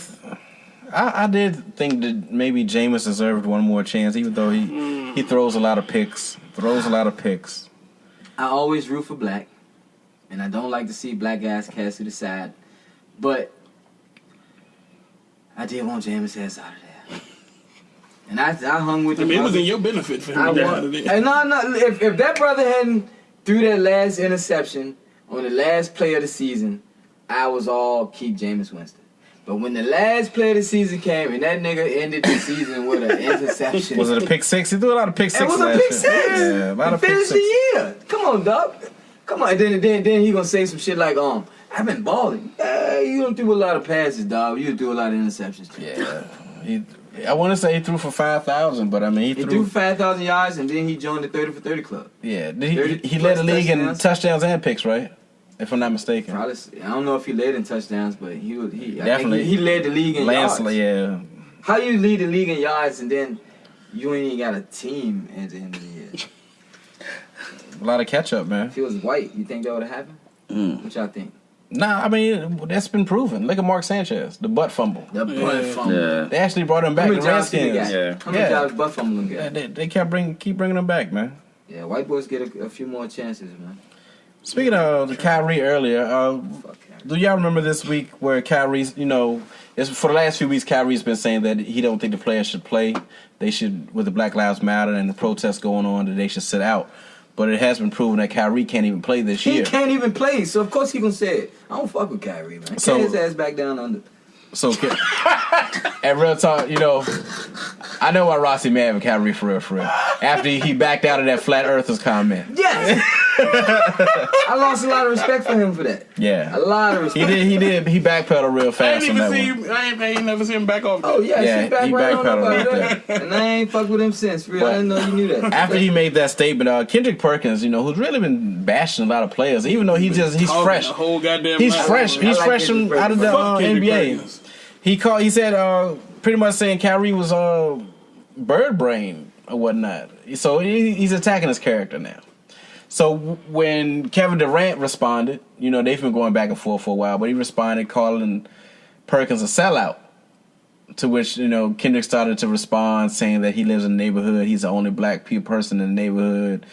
I did think that maybe Jameis deserved one more chance, even though he throws a lot of picks.
I always root for black, and I don't like to see black guys cast to the side. But I did want Jameis' ass out of there. And I hung with him.
It was in your benefit for him to get out of there.
And no, if that brother hadn't threw that last interception on the last play of the season, I was all keep Jameis Winston. But when the last play of the season came and that nigga ended the season with an interception.
Was it a pick six? He threw a lot of pick six.
It was a pick six.
Yeah, a lot of pick six.
Finish the year. Come on, dog. Come on. Then he gonna say some shit like, I've been balling. You don't do a lot of passes, dog. You do a lot of interceptions too.
Yeah. I want to say he threw for 5,000, but I mean
he threw 5,000 yards and then he joined the 30 for 30 club.
Yeah, he led the league in touchdowns and picks, right? If I'm not mistaken.
Probably, I don't know if he led in touchdowns, but he
definitely
he led the league in yards.
Yeah.
How you lead the league in yards and then you ain't even got a team at the end of the year?
A lot of catch up, man.
If he was white, you think that would have happened? What y'all think?
Nah, I mean, that's been proven. Look at Mark Sanchez, the butt fumble.
The butt fumble.
Yeah.
They actually brought him back. The Redskins.
How many jobs butt fumbling got?
They keep bringing him back, man.
Yeah, white boys get a few more chances, man.
Speaking of the Kyrie earlier, do y'all remember this week where Kyrie's, for the last few weeks, Kyrie's been saying that he don't think the players should play. They should, with the Black Lives Matter and the protests going on, that they should sit out. But it has been proven that Kyrie can't even play this year.
He can't even play, so of course he gonna say it. I don't fuck with Kyrie, man. Get his ass back down under.
So, at real talk, I know why Rossy mad with Kyrie for real. After he backed out of that flat earthers comment.
Yes! I lost a lot of respect for him for that.
Yeah.
A lot of respect.
He did. He backpedaled real fast on that one.
I ain't never seen him back off.
Oh, yeah, he
backpedaled
right that. And I ain't fucked with him since. Real, I didn't know you knew that.
After he made that statement, Kendrick Perkins, who's really been bashing a lot of players, even though he's fresh.
The whole goddamn
He's fresh. He's fresh out of the NBA.
Perkins.
He said pretty much saying Kyrie was bird brain or whatnot. So he's attacking his character now. So when Kevin Durant responded, they've been going back and forth for a while, but he responded calling Perkins a sellout. To which, Kendrick started to respond saying that he lives in the neighborhood. He's the only black person in the neighborhood.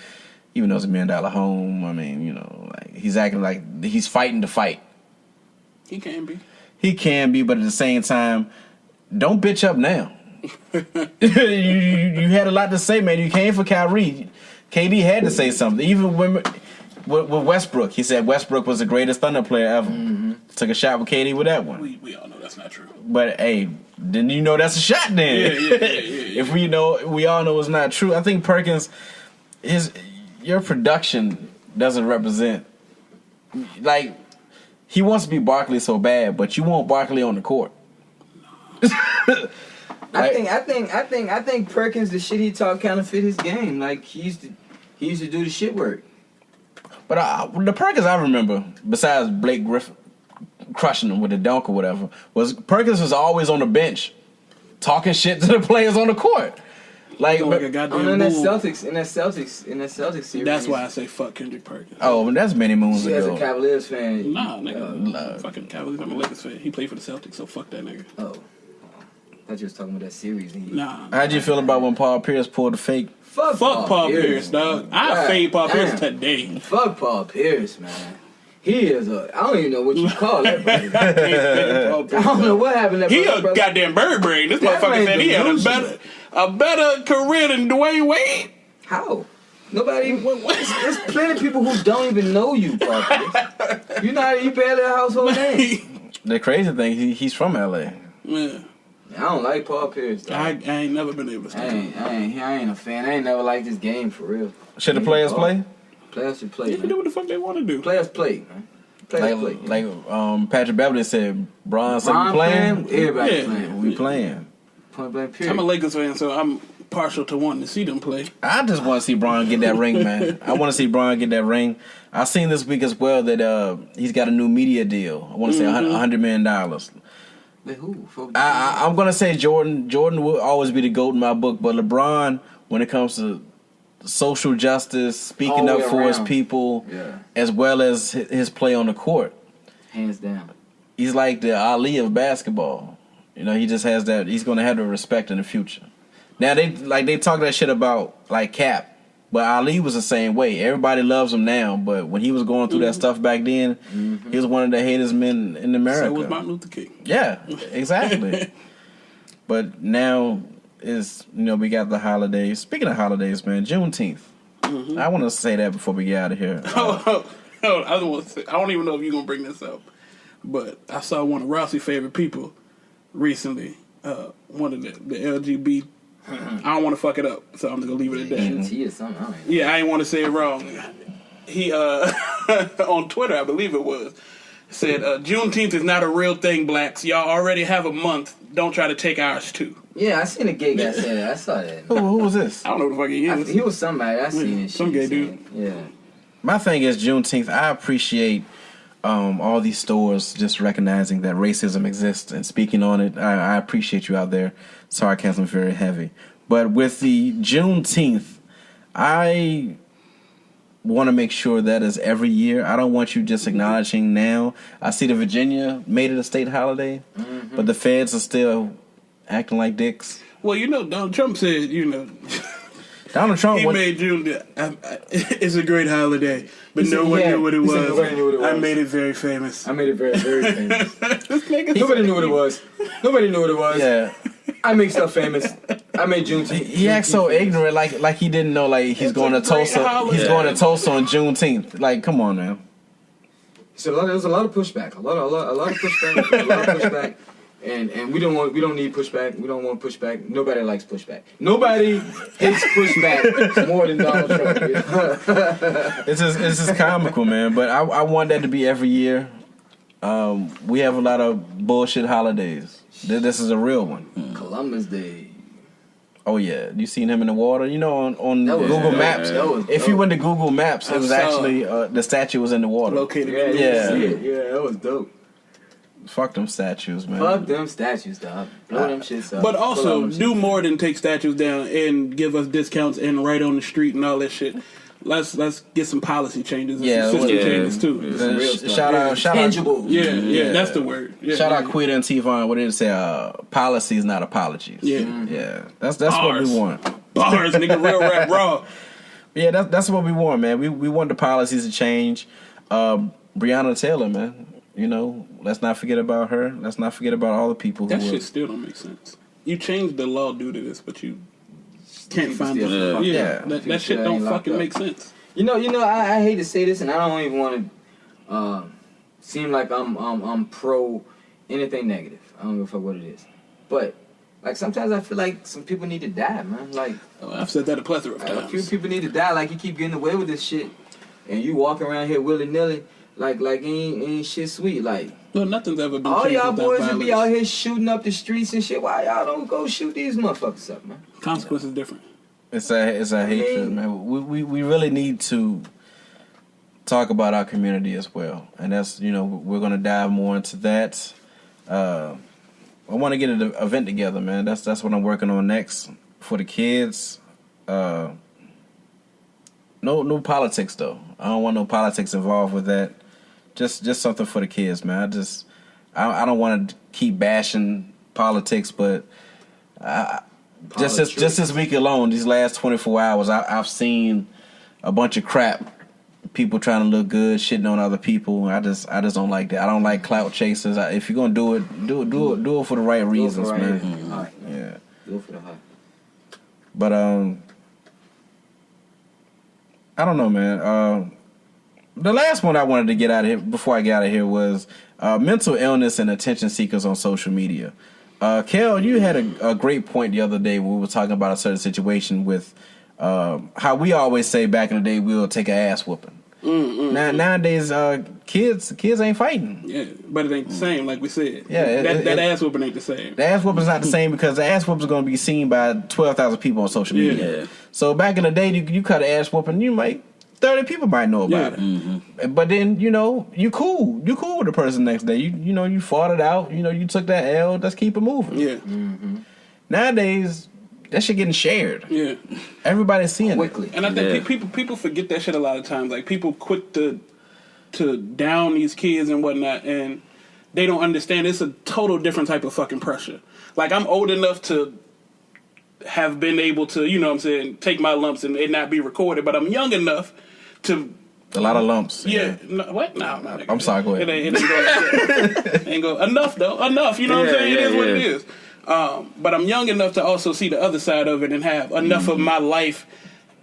even though it's $1 million home. I mean, like he's acting like he's fighting to fight.
He can be.
He can be, but at the same time, don't bitch up now. you had a lot to say, man. You came for Kyrie. KD had to say something. Even with Westbrook, he said Westbrook was the greatest Thunder player ever. Mm-hmm. Took a shot with KD with that one.
We all know that's not true.
But hey, didn't you know that's a shot then?
Yeah.
If we all know it's not true. I think Perkins, your production doesn't represent, like, he wants to be Barkley so bad, but you want Barkley on the court.
I think Perkins, the shit he talk kind of fit his game. Like he used to do the shit work.
But the Perkins I remember, besides Blake Griffin crushing him with a dunk or whatever, was Perkins was always on the bench, talking shit to the players on the court. Like
a goddamn
in that Celtics series.
That's why I say fuck Kendrick Perkins.
Oh, that's many moons
She
ago.
as a Cavaliers fan.
Nah, nigga. Fucking Cavaliers. I'm a Lakers fan. He played for the Celtics, so fuck that nigga.
Oh. I thought you was talking about that series.
Nah.
How'd you feel about when Paul Pierce pulled the fake?
Fuck
Paul Pierce, dog. I fade Paul Pierce today.
Fuck Paul Pierce, man. He is I don't even know what you call that brother. I don't know what happened to that
He
brother.
a goddamn bird brain. This
That
motherfucker
man
said he had
delusional.
a better career than Dwayne Wade.
How? Nobody. There's plenty of people who don't even know you, Paul Pierce. You barely a household name.
The crazy thing, he's from LA.
Yeah.
I don't like Paul Pierce.
I ain't never been able to stand
I ain't a fan. I ain't never liked this game for real.
Should the players play?
Players should play.
They can do what the fuck they want to do.
Players play, man. Players play.
Like Patrick Beverly said, Bron said we playing.
Everybody
Yeah.
playing.
We playing.
Point blank period.
I'm a Lakers fan, so I'm partial to wanting to see them play.
I just want to see Bron get that ring, man. I want to see Bron get that ring. I seen this week as well that he's got a new media deal. I want to say $100 million.
Who?
I'm gonna say Jordan. Jordan will always be the GOAT in my book, but LeBron, when it comes to social justice, speaking up for his people, as well as his play on the court,
hands down,
he's like the Ali of basketball. He just has that. He's gonna have the respect in the future. Now they talk that shit about like Cap, but Ali was the same way. Everybody loves him now, but when he was going through that stuff back then, he was one of the hatest men in America.
So was Martin Luther King.
Yeah, exactly. But now we got the holidays. Speaking of holidays, man, Juneteenth. I want to say that before we get out of here.
I don't even know if you're gonna bring this up, but I saw one of Ross's favorite people recently. One of the LGBT. I don't want to fuck it up, so I'm just gonna leave it at that.
QT or something.
Yeah, I ain't want to say it wrong. He on Twitter, I believe it was, said Juneteenth is not a real thing, blacks. Y'all already have a month. Don't try to take ours too.
Yeah, I seen a gay guy say that. I saw that.
Who was this?
I don't know who the fuck he is.
He was somebody. I seen it.
Some gay dude.
Yeah.
My thing is Juneteenth. I appreciate all these stores just recognizing that racism exists and speaking on it. I appreciate you out there. Sarcasm very heavy. But with the Juneteenth, I want to make sure that is every year. I don't want you just acknowledging now. I see that Virginia made it a state holiday, but the feds are still acting like dicks.
Well, Donald Trump said,
Donald Trump
he made June. It's a great holiday, but no one knew what it was. I made it very famous.
I made it very, very famous.
Nobody
Nobody knew what it was. Nobody knew what it was.
Yeah.
I make stuff famous. I made Juneteenth.
He acts so ignorant, like he didn't know, like he's going to Tulsa. He's going to Tulsa on Juneteenth. Like, come on, man.
So there was a lot of pushback. A lot of pushback. And we don't need pushback. We don't want pushback. Nobody likes pushback. Nobody hates pushback more than Donald Trump.
It's just comical, man. But I want that to be every year. We have a lot of bullshit holidays. This is a real one.
Columbus Day.
Oh yeah, you seen him in the water? On Google Maps. If you went to Google Maps, it was actually the statue was in the water.
Located.
Yeah, that was dope.
Fuck them statues, man.
Fuck them statues, dog. Blow them shits up.
But also, do more than take statues down and give us discounts and right on the street and all that shit. Let's get some policy changes and some system changes too.
Shout out,
tangible.
Yeah, that's the word. Yeah,
shout out Quita and T-Von. What did it say? Policies, not apologies.
Yeah,
yeah. That's what we want.
Bars, nigga, real rap raw.
Yeah, that's what we want, man. We want the policies to change. Breonna Taylor, man. You know, let's not forget about her. Let's not forget about all the people
That
who
shit still don't make sense. You changed the law due to this, but you can't find the that shit don't fucking make sense.
You know. I hate to say this, and I don't even want to seem like I'm pro anything negative. I don't give a fuck what it is, but like sometimes I feel like some people need to die, man. Like
I've said that a plethora of times.
A few people need to die. Like you keep getting away with this shit, and you walking around here willy nilly, like ain't shit sweet. Like
nothing's ever been.
All y'all boys
violence.
that be out here shooting up the streets and shit. Why y'all don't go shoot these motherfuckers up, man?
Consequences different.
It's a hatred, man. We really need to talk about our community as well, and that's we're gonna dive more into that. I want to get an event together, man. That's what I'm working on next for the kids. No politics though. I don't want no politics involved with that. Just something for the kids, man. I don't want to keep bashing politics, but just this week alone, these last 24 hours, I've seen a bunch of crap. People trying to look good, shitting on other people. I just don't like that. I don't like clout chasers. If you're gonna do it for the right reasons, man.
Mm-hmm.
Yeah.
Do it for the high.
But I don't know, man. The last one I wanted to get out of here before I get out of here was mental illness and attention seekers on social media. Kel, you had a great point the other day when we were talking about a certain situation with how we always say back in the day we'll take an ass whooping. Nowadays, kids ain't fighting.
Yeah, but it ain't the same, like we said.
Yeah,
that ass whooping ain't the same.
The ass whooping's not the same because the ass whooping's going to be seen by 12,000 people on social media. Yeah. So back in the day, you cut an ass whooping, 30 people might know about it. Mm-hmm. But then, you cool. You cool with the person next day. You fought it out. You took that L. Let's keep it moving.
Yeah.
Mm-hmm.
Nowadays, that shit getting shared.
Yeah.
Everybody's seeing
quickly.
And I think people forget that shit a lot of times. Like, people quick to down these kids and whatnot, and they don't understand it's a total different type of fucking pressure. Like, I'm old enough to have been able to, take my lumps and it not be recorded, but I'm young enough to...
A lot of lumps.
Yeah. No, what? No.
I'm sorry, go ahead.
It ain't go enough, though. Enough, you know what I'm saying? It is what it is. But I'm young enough to also see the other side of it and have enough of my life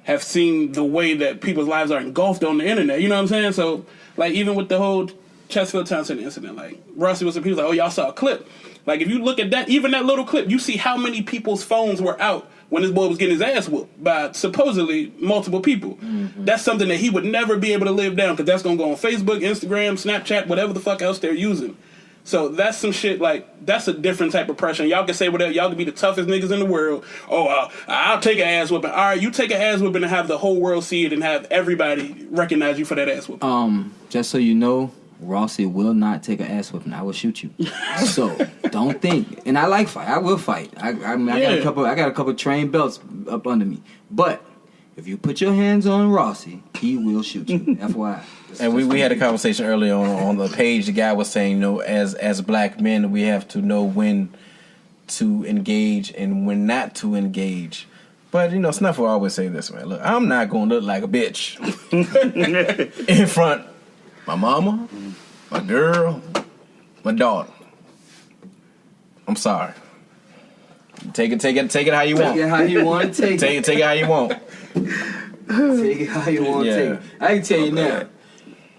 have seen the way that people's lives are engulfed on the internet. You know what I'm saying? So, like, even with the whole Chesterfield Townsend incident, like, Rossy was like, oh, y'all saw a clip. Like, if you look at that, even that little clip, you see how many people's phones were out when this boy was getting his ass whooped by supposedly multiple people. Mm-hmm. That's something that he would never be able to live down because that's going to go on Facebook, Instagram, Snapchat, whatever the fuck else they're using. So that's some shit, like, that's a different type of pressure. Y'all can say whatever. Y'all can be the toughest niggas in the world. Oh, I'll take an ass whooping. All right, you take an ass whooping and have the whole world see it and have everybody recognize you for that ass whooping.
Just so you know, Rossy will not take an ass whooping. I will shoot you. So don't think. And I like fight. I will fight. I got a couple trained belts up under me. But if you put your hands on Rossy, he will shoot you. FYI.
And we had a conversation earlier on the page. The guy was saying, as black men, we have to know when to engage and when not to engage. But, Snuff will always say this, man. Look, I'm not going to look like a bitch in front of my mama, my girl, my daughter. I'm sorry. Take it how you want.
Take it how you want to take it.
Take it how you want.
Take it how you want to take it. I can tell you now.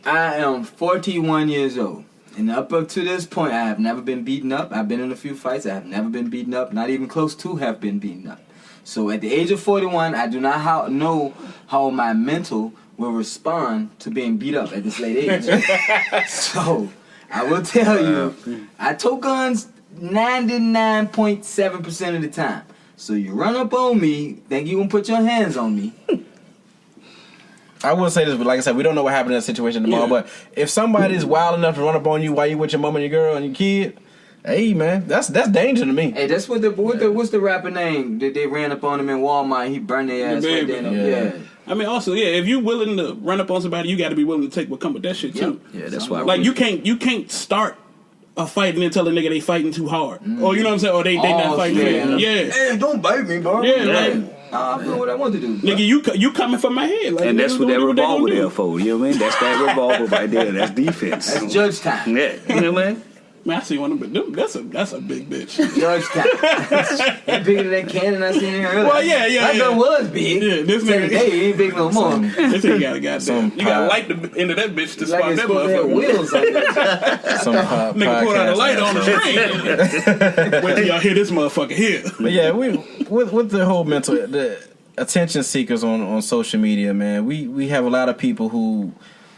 I am 41 years old. And up to this point, I have never been beaten up. I've been in a few fights. I have never been beaten up. Not even close to have been beaten up. So at the age of 41, I do not know how my mental will respond to being beat up at this late age. So I will tell you, I took guns 99.7% of the time. So you run up on me, think you gonna put your hands on me.
I will say this, but like I said, we don't know what happened in that situation tomorrow. But if somebody's wild enough to run up on you while you with your mom and your girl and your kid, hey man, that's danger to me.
Hey, that's what's the rapper name that they ran up on him in Walmart? He burned their ass right there. Yeah.
I mean, also, if you're willing to run up on somebody, you got to be willing to take what come with that shit too.
Yeah, that's why.
Like you can't start a fight and then tell a nigga they fighting too hard, or you know what I'm saying, or they not fighting fair. Yeah.
Hey, don't bite me, bro.
Yeah, like
I'm doing what I want to do.
Nigga, you coming for my head. Like,
And that's what that revolver there for. You know what I mean? That's that revolver right there. That's defense.
That's judge time.
Yeah. You know what I mean?
Man, I see one of them. That's a big bitch.
Judge time. Ain't bigger than that cannon I seen here earlier.
Well, yeah.
That gun was big.
Yeah, this nigga.
Hey, he ain't big no more.
This nigga got a goddamn. You gotta light the end of that bitch to spark that motherfucker.
Wheels on that.
Some
Nigga pull out a light on the screen. Wait till y'all hear this motherfucker here.
But yeah, we with the whole the attention seekers on social media, man. We have a lot of people who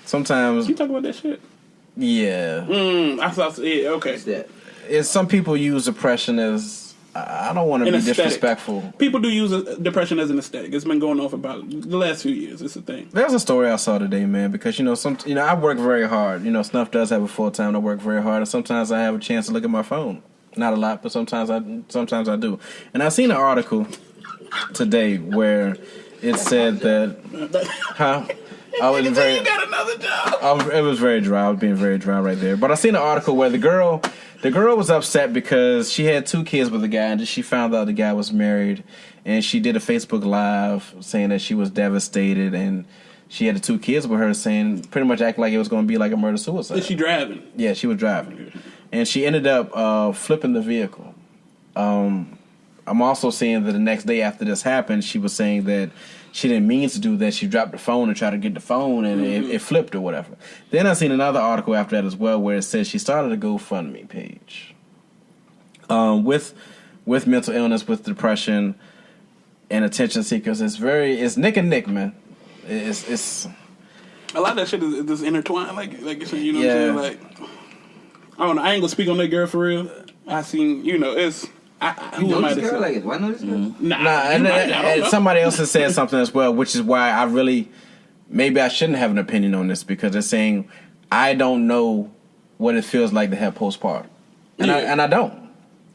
sometimes
You talk about that shit?
Yeah.
I thought. Yeah. Okay.
What's that?
It's some people use depression as I don't want to be
aesthetic.
disrespectful.
People do use depression as an aesthetic. It's been going on for about the last few years. It's a thing.
There's a story I saw today, man, because I work very hard. Snuff does have a full time. I work very hard, and sometimes I have a chance to look at my phone. Not a lot, but sometimes I do. And I seen an article today where it said that I was very.
You got another job.
It was very dry. I was being very dry right there. But I seen an article where the girl was upset because she had 2 kids with a guy, and she found out the guy was married, and she did a Facebook Live saying that she was devastated, and she had the 2 kids with her, saying pretty much acting like it was going to be like a murder suicide.
Is she driving?
Yeah, she was driving, and she ended up flipping the vehicle. I'm also seeing that the next day after this happened, she was saying that she didn't mean to do that. She dropped the phone and tried to get the phone, and it flipped or whatever. Then I seen another article after that as well where it says she started a GoFundMe page with mental illness, with depression, and attention seekers. It's Nick and Nick, man. It's
a lot of that shit is just intertwined, like you said. You know what I'm saying? Like, I don't know. I ain't gonna speak on that girl for real. I seen, it's. Who am I to say?
Like, why know this girl?
And somebody else has said something as well, which is why maybe I shouldn't have an opinion on this, because they're saying I don't know what it feels like to have postpartum, and I don't,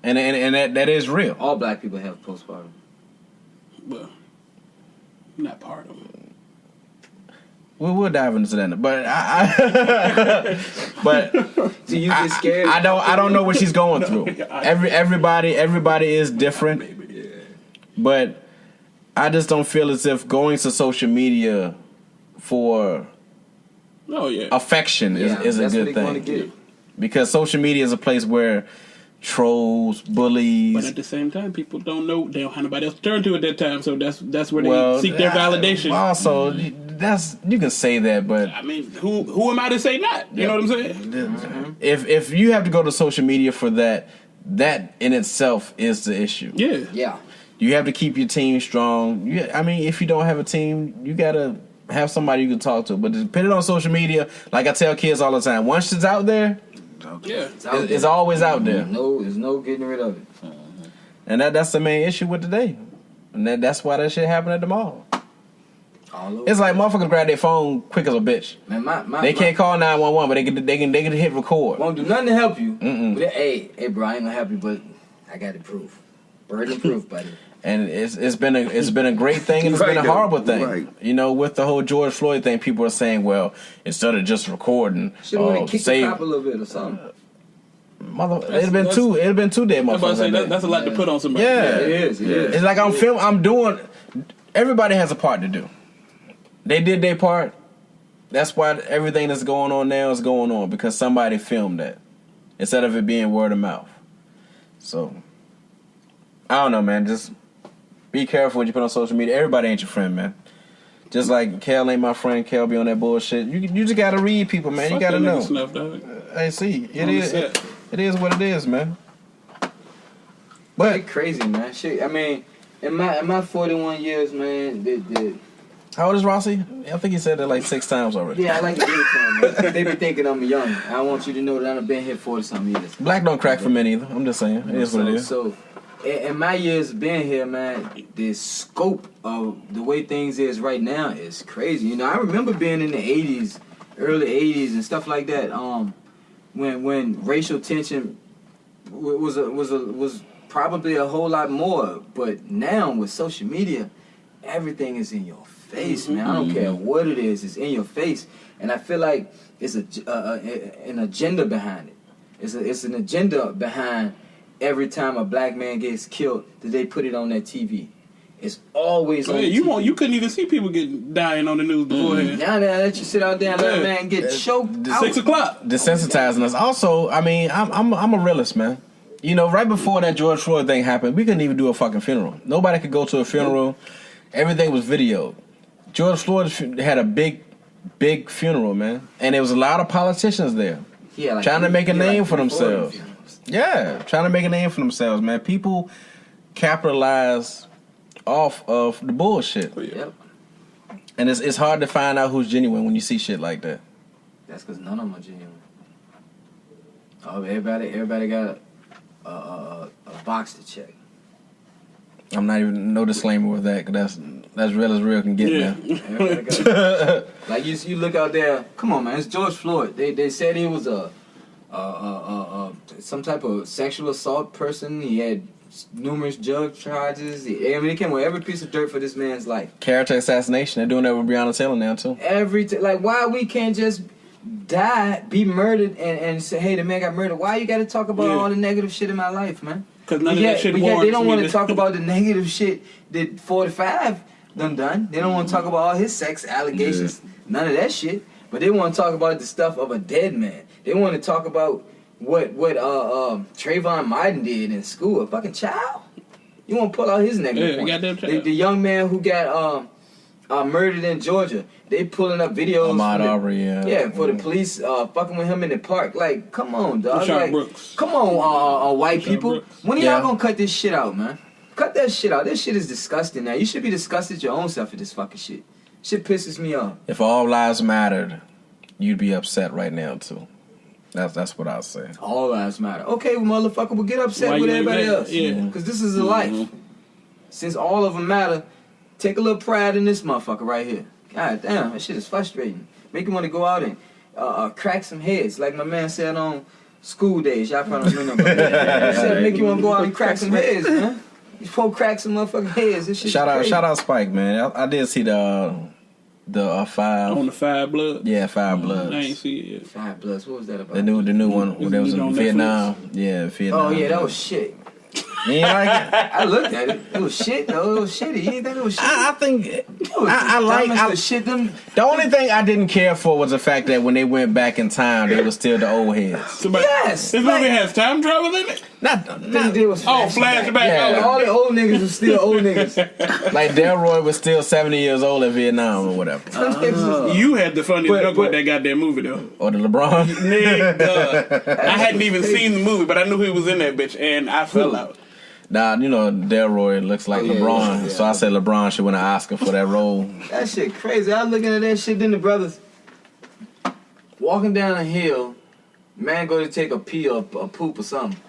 and that is real.
All black people have postpartum.
Well, not part of it.
We'll dive into that, but but
do you get scared?
I don't know what she's going through. Everybody is different, but I just don't feel as if going to social media for affection is a good thing, because social media is a place where trolls, bullies.
But at the same time, people don't know. They don't have nobody else to turn to at that time, so that's where they seek their validation.
Also, you can say that, but
I mean, who am I to say not? You know what I'm saying?
If you have to go to social media for that in itself is the issue.
Yeah.
You have to keep your team strong. If you don't have a team, you gotta have somebody you can talk to. But depending on social media, like I tell kids all the time, once it's out there, it's always out there.
There's no getting rid of it.
And that's the main issue with today. And that's why that shit happened at the mall. It's like motherfuckers grab their phone quick as a bitch. Man, they can't call 911, but they can hit record.
Won't do nothing to help you. But hey, bro, I ain't gonna help you, but I got the proof. Burden of proof, buddy.
And it's been a great thing, and it's been a horrible thing. Right. With the whole George Floyd thing, people are saying, well, instead of just recording,
kick the cop a little bit or something.
It'd been 2 dead motherfuckers.
That's a lot to put on somebody.
Yeah,
it is.
It's like I'm doing. Everybody has a part to do. They did their part. That's why everything that's going on now is going on, because somebody filmed that instead of it being word of mouth. So I don't know, man. Just be careful what you put on social media. Everybody ain't your friend, man. Just like Kel ain't my friend. Kel be on that bullshit. You just gotta read people, man. You gotta know.
Snuff, dog.
Hey, see, it is what it is, man. But
it's crazy, man. Shit, I mean, in my 41 years, man,
how old is Rossy? I think he said that like 6 times already.
Yeah, I like to do it to him. They be thinking I'm young. I want you to know that I've been here 40-something years.
Black don't crack for men either. I'm just saying. It is what it is.
So, in my years being here, man, the scope of the way things is right now is crazy. I remember being in the 80s, early 80s and stuff like that, when racial tension was probably a whole lot more. But now with social media, everything is in your face, man. I don't care what it is; it's in your face, and I feel like it's an agenda behind it. It's an agenda behind every time a black man gets killed that they put it on that TV, It's always on TV.
You couldn't even see people dying on the news beforehand.
Now they let you sit out there and let a man get choked out.
6 o'clock.
Desensitizing us. Also, I mean, I'm a realist, man. You know, right before that George Floyd thing happened, we couldn't even do a fucking funeral. Nobody could go to a funeral. Everything was videoed. George Floyd had a big funeral, man, and there was a lot of politicians there trying to make a name for themselves. Yeah, trying to make a name for themselves, man. People capitalize off of the bullshit.
Yep.
And it's hard to find out who's genuine when you see shit like that.
That's because none of them are genuine. Oh, everybody got a box to check.
I'm not even no disclaimer with that, because that's real as real can get, man.
Like you look out there. Come on, man. It's George Floyd. They said he was some type of sexual assault person. He had numerous drug charges. They came with every piece of dirt for this man's life.
Character assassination. They're doing that with Breonna Taylor now too.
Like, why we can't just die, be murdered, and say, hey, the man got murdered? Why you got to talk about all the negative shit in my life, man?
Because none of that shit warrants.
They don't want to talk about the negative shit that 45 done. They don't want to talk about all his sex allegations. None of that shit. But they want to talk about the stuff of a dead man. They want to talk about what Trayvon Martin did in school. A fucking child. You want to pull out his negative point.
Goddamn child.
The young man who got murdered in Georgia. They pulling up videos.
Ahmaud Arbery,
for the police fucking with him in the park. Like, come on, dog.
Rashard Brooks.
Come on, white people.
Brooks.
When are y'all gonna cut this shit out, man? Cut that shit out. This shit is disgusting now. You should be disgusted your own self at this fucking shit. Shit pisses me off.
If all lives mattered, you'd be upset right now too. That's what I'll say.
All lives matter. Okay, well, motherfucker, we'll get upset with everybody else.
Yeah.
Because this is a life. Since all of them matter, take a little pride in this motherfucker right here. God damn, that shit is frustrating. Make you want to go out and crack some heads, like my man said on School Days. Y'all probably don't remember that. He said make you want to go out and crack some heads, man. You supposed to crack some motherfucking heads. This shit
shout out Spike, man. I did see the 5
on the 5 Bloods.
Yeah, 5 Bloods.
I ain't see it yet.
5 Bloods. What was that about?
The new one that was in Vietnam.
Netflix.
Yeah, Vietnam.
Oh yeah, that was shit.
You ain't like it?
I looked at it. It was shit though. It was shitty. You didn't think it was shit?
I think I
shit them.
The only thing I didn't care for was the fact that when they went back in time, they were still the old heads.
Yes.
This movie has time travel in it?
Not
flashback.
Yeah.
All the old niggas are still old niggas.
like Delroy was still 70 years old in Vietnam or whatever.
You had the funniest joke about that goddamn movie though.
Or the LeBron.
Nigga, I hadn't even seen the movie, but I knew he was in that bitch, and I fell out.
Nah, you know, Delroy looks like LeBron,
yeah.
so I said LeBron should win an Oscar for that role.
That shit crazy. I was looking at that shit, then the brothers walking down a hill, man go to take a pee or a poop or something.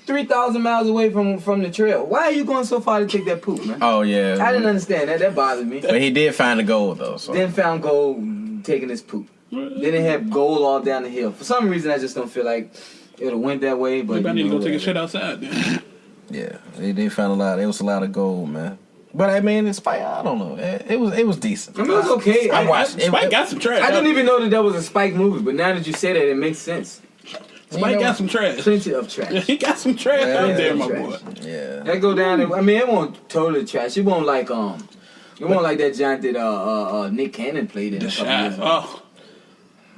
3,000 miles away from the trail. Why are you going so far to take that poop, man?
Oh, yeah.
I didn't understand that. That bothered me.
But he did find the gold, though. So.
Then found gold taking his poop. Then they had gold all down the hill. For some reason, I just don't feel like it would have went that way. But
maybe I need to go take a shit outside then.
Yeah, they found a lot. It was a lot of gold, man. But I mean, it's Spike. I don't know. It was decent.
I mean, it was okay.
I watched.
Spike got some trash.
I didn't even know that was a Spike movie, but now that you say that, it makes sense.
Spike got some trash.
Plenty of trash.
He got some trash out there, my boy.
Yeah.
That go down. I mean, it won't totally trash. It won't like it won't like that giant that Nick Cannon played in a couple years ago.
Oh.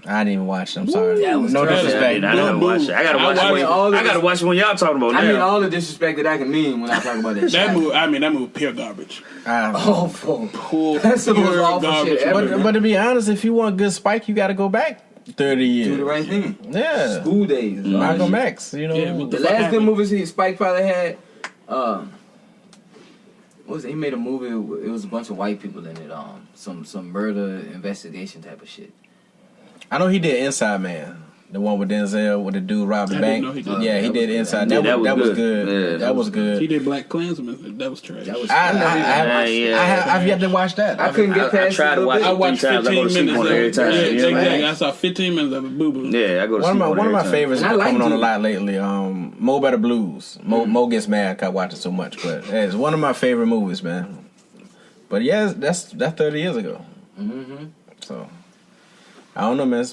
I didn't even watch it. I'm sorry.
That was
No
trash.
disrespect.
I never watched it. I gotta watch it when y'all talking about
I mean,
now.
all the disrespect that I can mean when I talk about that shit.
That movie, pure garbage.
Awful.
Poor,
That's the most
pure
awful
garbage.
shit ever.
But to be honest, if you want good Spike, you got to go back 30 years.
Do the right thing.
Yeah.
School Days.
Malcolm X, you know.
Yeah, what
The last good movies Spike probably had, what was it? He made a movie. It was a bunch of white people in it. Some murder investigation type of shit.
I know he did Inside Man. The one with Denzel, with the dude robbed the
I
bank.
didn't know he did.
Yeah, he did Inside.
Yeah,
That was
good.
good.
Yeah,
that was good.
He did Black Klansman. That was trash.
That was.
I've yet to watch that.
I couldn't get past.
I tried to watch it.
I watched 15 minutes of
every
it.
time.
Yeah,
Yeah,
exactly. I saw 15 minutes of it. Boo boo.
Yeah, I go to
One
sleep
of my
every
favorites
And I
is
like
coming on a
Dude.
lot lately. Mo Better Blues. Mo gets mad 'cause I watch it so much, but it's one of my favorite movies, man. But yeah, that's 30 years ago.
Mm-hmm.
So I don't know, man.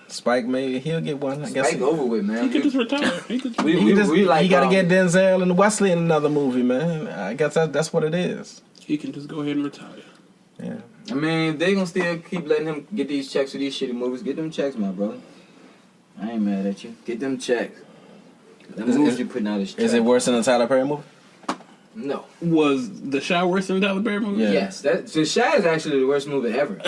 Spike, maybe he'll get one. I guess
Spike over with, man.
He could just retire. He could.
he got to get Denzel and Wesley in another movie, man. I guess that's what it is.
He can just go ahead and retire.
Yeah.
I mean, they gonna still keep letting him get these checks for these shitty movies. Get them checks, my brother. I ain't mad at you. Get them checks. Them movies you putting out
is it worse than the Tyler Perry movie?
No.
Was The Shy worse than the Tyler Perry movie?
Yeah.
Yes. The Shy is actually the worst movie ever.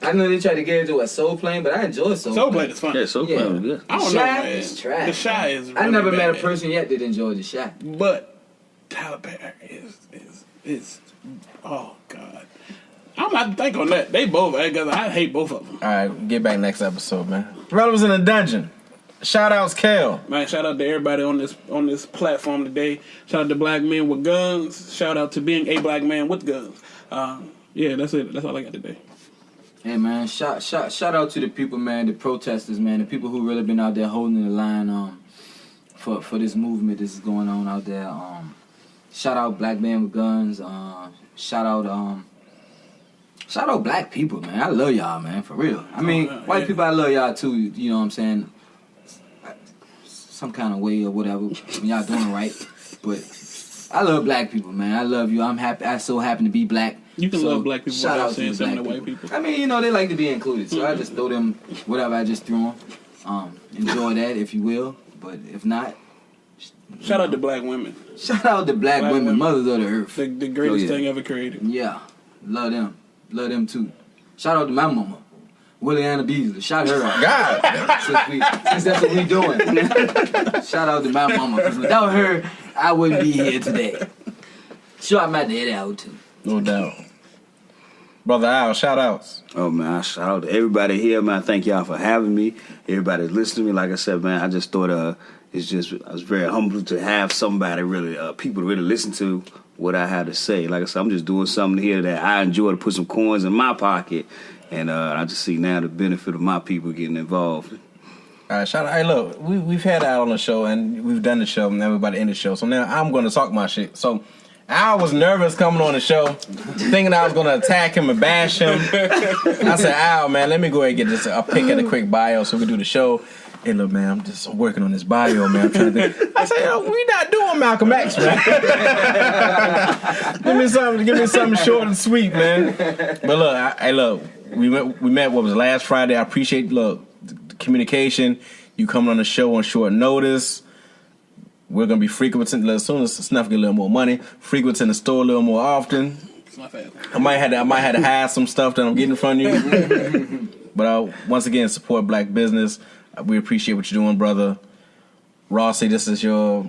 I know they tried to get into a Soul Plane, but I enjoy Soul
Soul
Plane.
Plane is fun.
Yeah, so
Yeah.
fun. Good.
I don't
The
know,
Shy
man.
is trash.
The Shy is. Really
I never met a
bad.
person yet that enjoyed The Shy.
But Tyler Perry is oh god. I'm gonna have to think on that. They both, because I hate both of them.
All right, get back next episode, man. Relevance in the Dungeon. Shout outs, Kel.
Man, shout out to everybody on this platform today. Shout out to Black Men with Guns. Shout out to being a black man with guns. Yeah, that's it. That's all I got today.
Hey man, shout out to the people, man, the protesters, man, the people who really been out there holding the line for this movement that's going on out there. Shout out Black Men with Guns. Shout out black people, man. I love y'all, man, for real. I mean, white people, I love y'all too. You know what I'm saying? Some kind of way or whatever when y'all doing it right. But I love black people, man. I love you. I'm happy. I so happen to be black.
You can love black people
shout
without
out to
saying
the
something to
black
white people.
I mean, you know, they like to be included, so I just throw them whatever I just threw them. Enjoy that if you will, but if not,
Shout out to black women.
shout out to black women, mothers of the earth.
The greatest
Oh, yeah.
thing ever created.
Yeah, love them too. Shout out to my mama, Williana Beasley. Shout her out.
God.
Since that's what we doing. Shout out to my mama, because without her, I wouldn't be here today. Sure, I'm at the head out too.
No doubt. Brother Al, shout outs.
Oh man, shout out to everybody here, man. Thank y'all for having me. Everybody listening to me. Like I said, man, I just thought I was very humbled to have somebody really, people to really listen to what I had to say. Like I said, I'm just doing something here that I enjoy to put some coins in my pocket, and I just see now the benefit of my people getting involved.
All right, shout out. Hey, look, we've had Al on the show, and we've done the show, and everybody in the show. So now I'm going to talk my shit. So Al was nervous coming on the show, thinking I was going to attack him and bash him. I said, Al, man, let me go ahead and get a pick at a quick bio so we can do the show. Hey, look, man, I'm just working on this bio, man. I'm trying to think. I said, we not doing Malcolm X, man. give me something short and sweet, man. But look, we met what was last Friday. I appreciate the communication. You coming on the show on short notice. We're gonna be frequenting as soon as Snuff get a little more money. Frequenting the store a little more often. I might have to hide some stuff that I'm getting from you. But once again, support black business. We appreciate what you're doing, brother. Rossy, this is your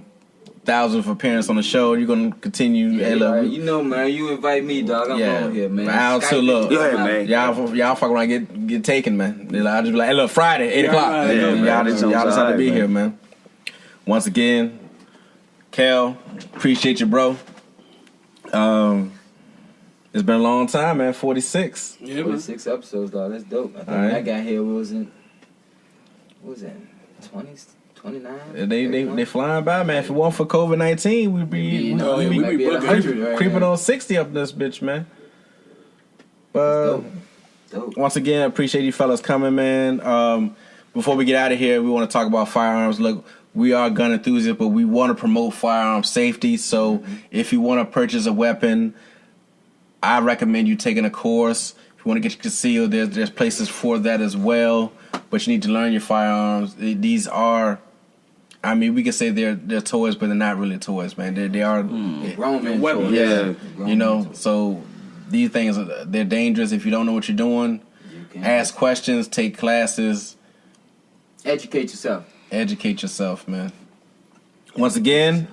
1,000th appearance on the show. You're gonna continue.
Yeah,
hey, look,
right. You know, man, you invite me, dog. I'm on here, man.
Al too, look.
Go ahead, man.
Y'all fuck around, get taken, man. I'll just be like, hey, look, Friday, 8 o'clock.
Yeah,
Y'all just have to be
man.
here, man. Once again, Kel, appreciate you, bro. It's been a long time, man. 46.
Yeah, man.
46 episodes, dog. That's dope. I think
All
when
right.
I got here, what was that? 20s, 29?
They flying by, man. If it weren't for COVID-19, we'd be
we might be at 100 right
creeping
now.
on 60 up this bitch, man. But
Dope.
once again, I appreciate you fellas coming, man. Before we get out of here, we want to talk about firearms. Look, we are gun enthusiasts, but we want to promote firearm safety. So if you want to purchase a weapon, I recommend you taking a course. If you want to get concealed, there's places for that as well. But you need to learn your firearms. These are, I mean, we can say they're toys, but they're not really toys, man. They are
Grown man
weapons.
toys.
yeah,
Grown
you know.
man toys.
So these things they're dangerous if you don't know what you're doing.
You can
Ask questions, take classes,
educate yourself.
educate yourself, man. Once again,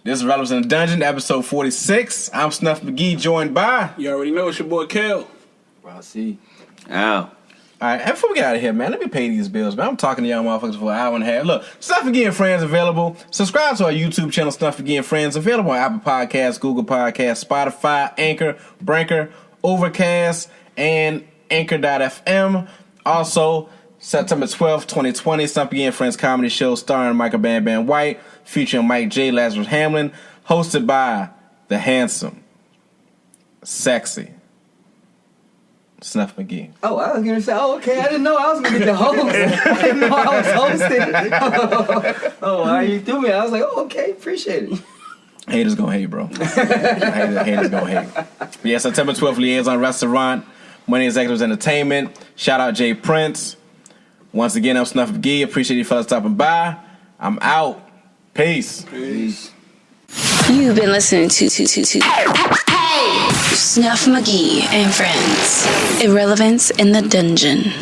this is Relevance in the Dungeon, episode 46. I'm Snuff Magee, joined by.
You already know it's your boy Kel.
Rossy.
Ow.
All right, and before we get out of here, man, let me pay these bills, man. I'm talking to y'all motherfuckers for an hour and a half. Look, Snuff Magee and Friends available. Subscribe to our YouTube channel, Snuff Magee and Friends, available on Apple Podcasts, Google Podcasts, Spotify, Anchor, Breaker, Overcast, and Anchor.fm. Also, September 12th, 2020, Snuff Magee and Friends comedy show starring Michael Bam Bam White, featuring Mike J. Lazarus Hamlin, hosted by the handsome, sexy, Snuff Magee.
Oh, I was gonna say, okay. I didn't know I was gonna be the host. I didn't know I was hosting. Oh, how you do me? I was like, oh, okay, appreciate it.
Haters gonna hate, bro. Haters gonna hate. Yeah, September 12th, Liaison Restaurant, Money Executives Entertainment. Shout out Jay Prince. Once again, I'm Snuff Magee. Appreciate you fellas stopping by. I'm out. Peace.
You've been listening to Snuff Magee and Friends. Irrelevance in the Dungeon.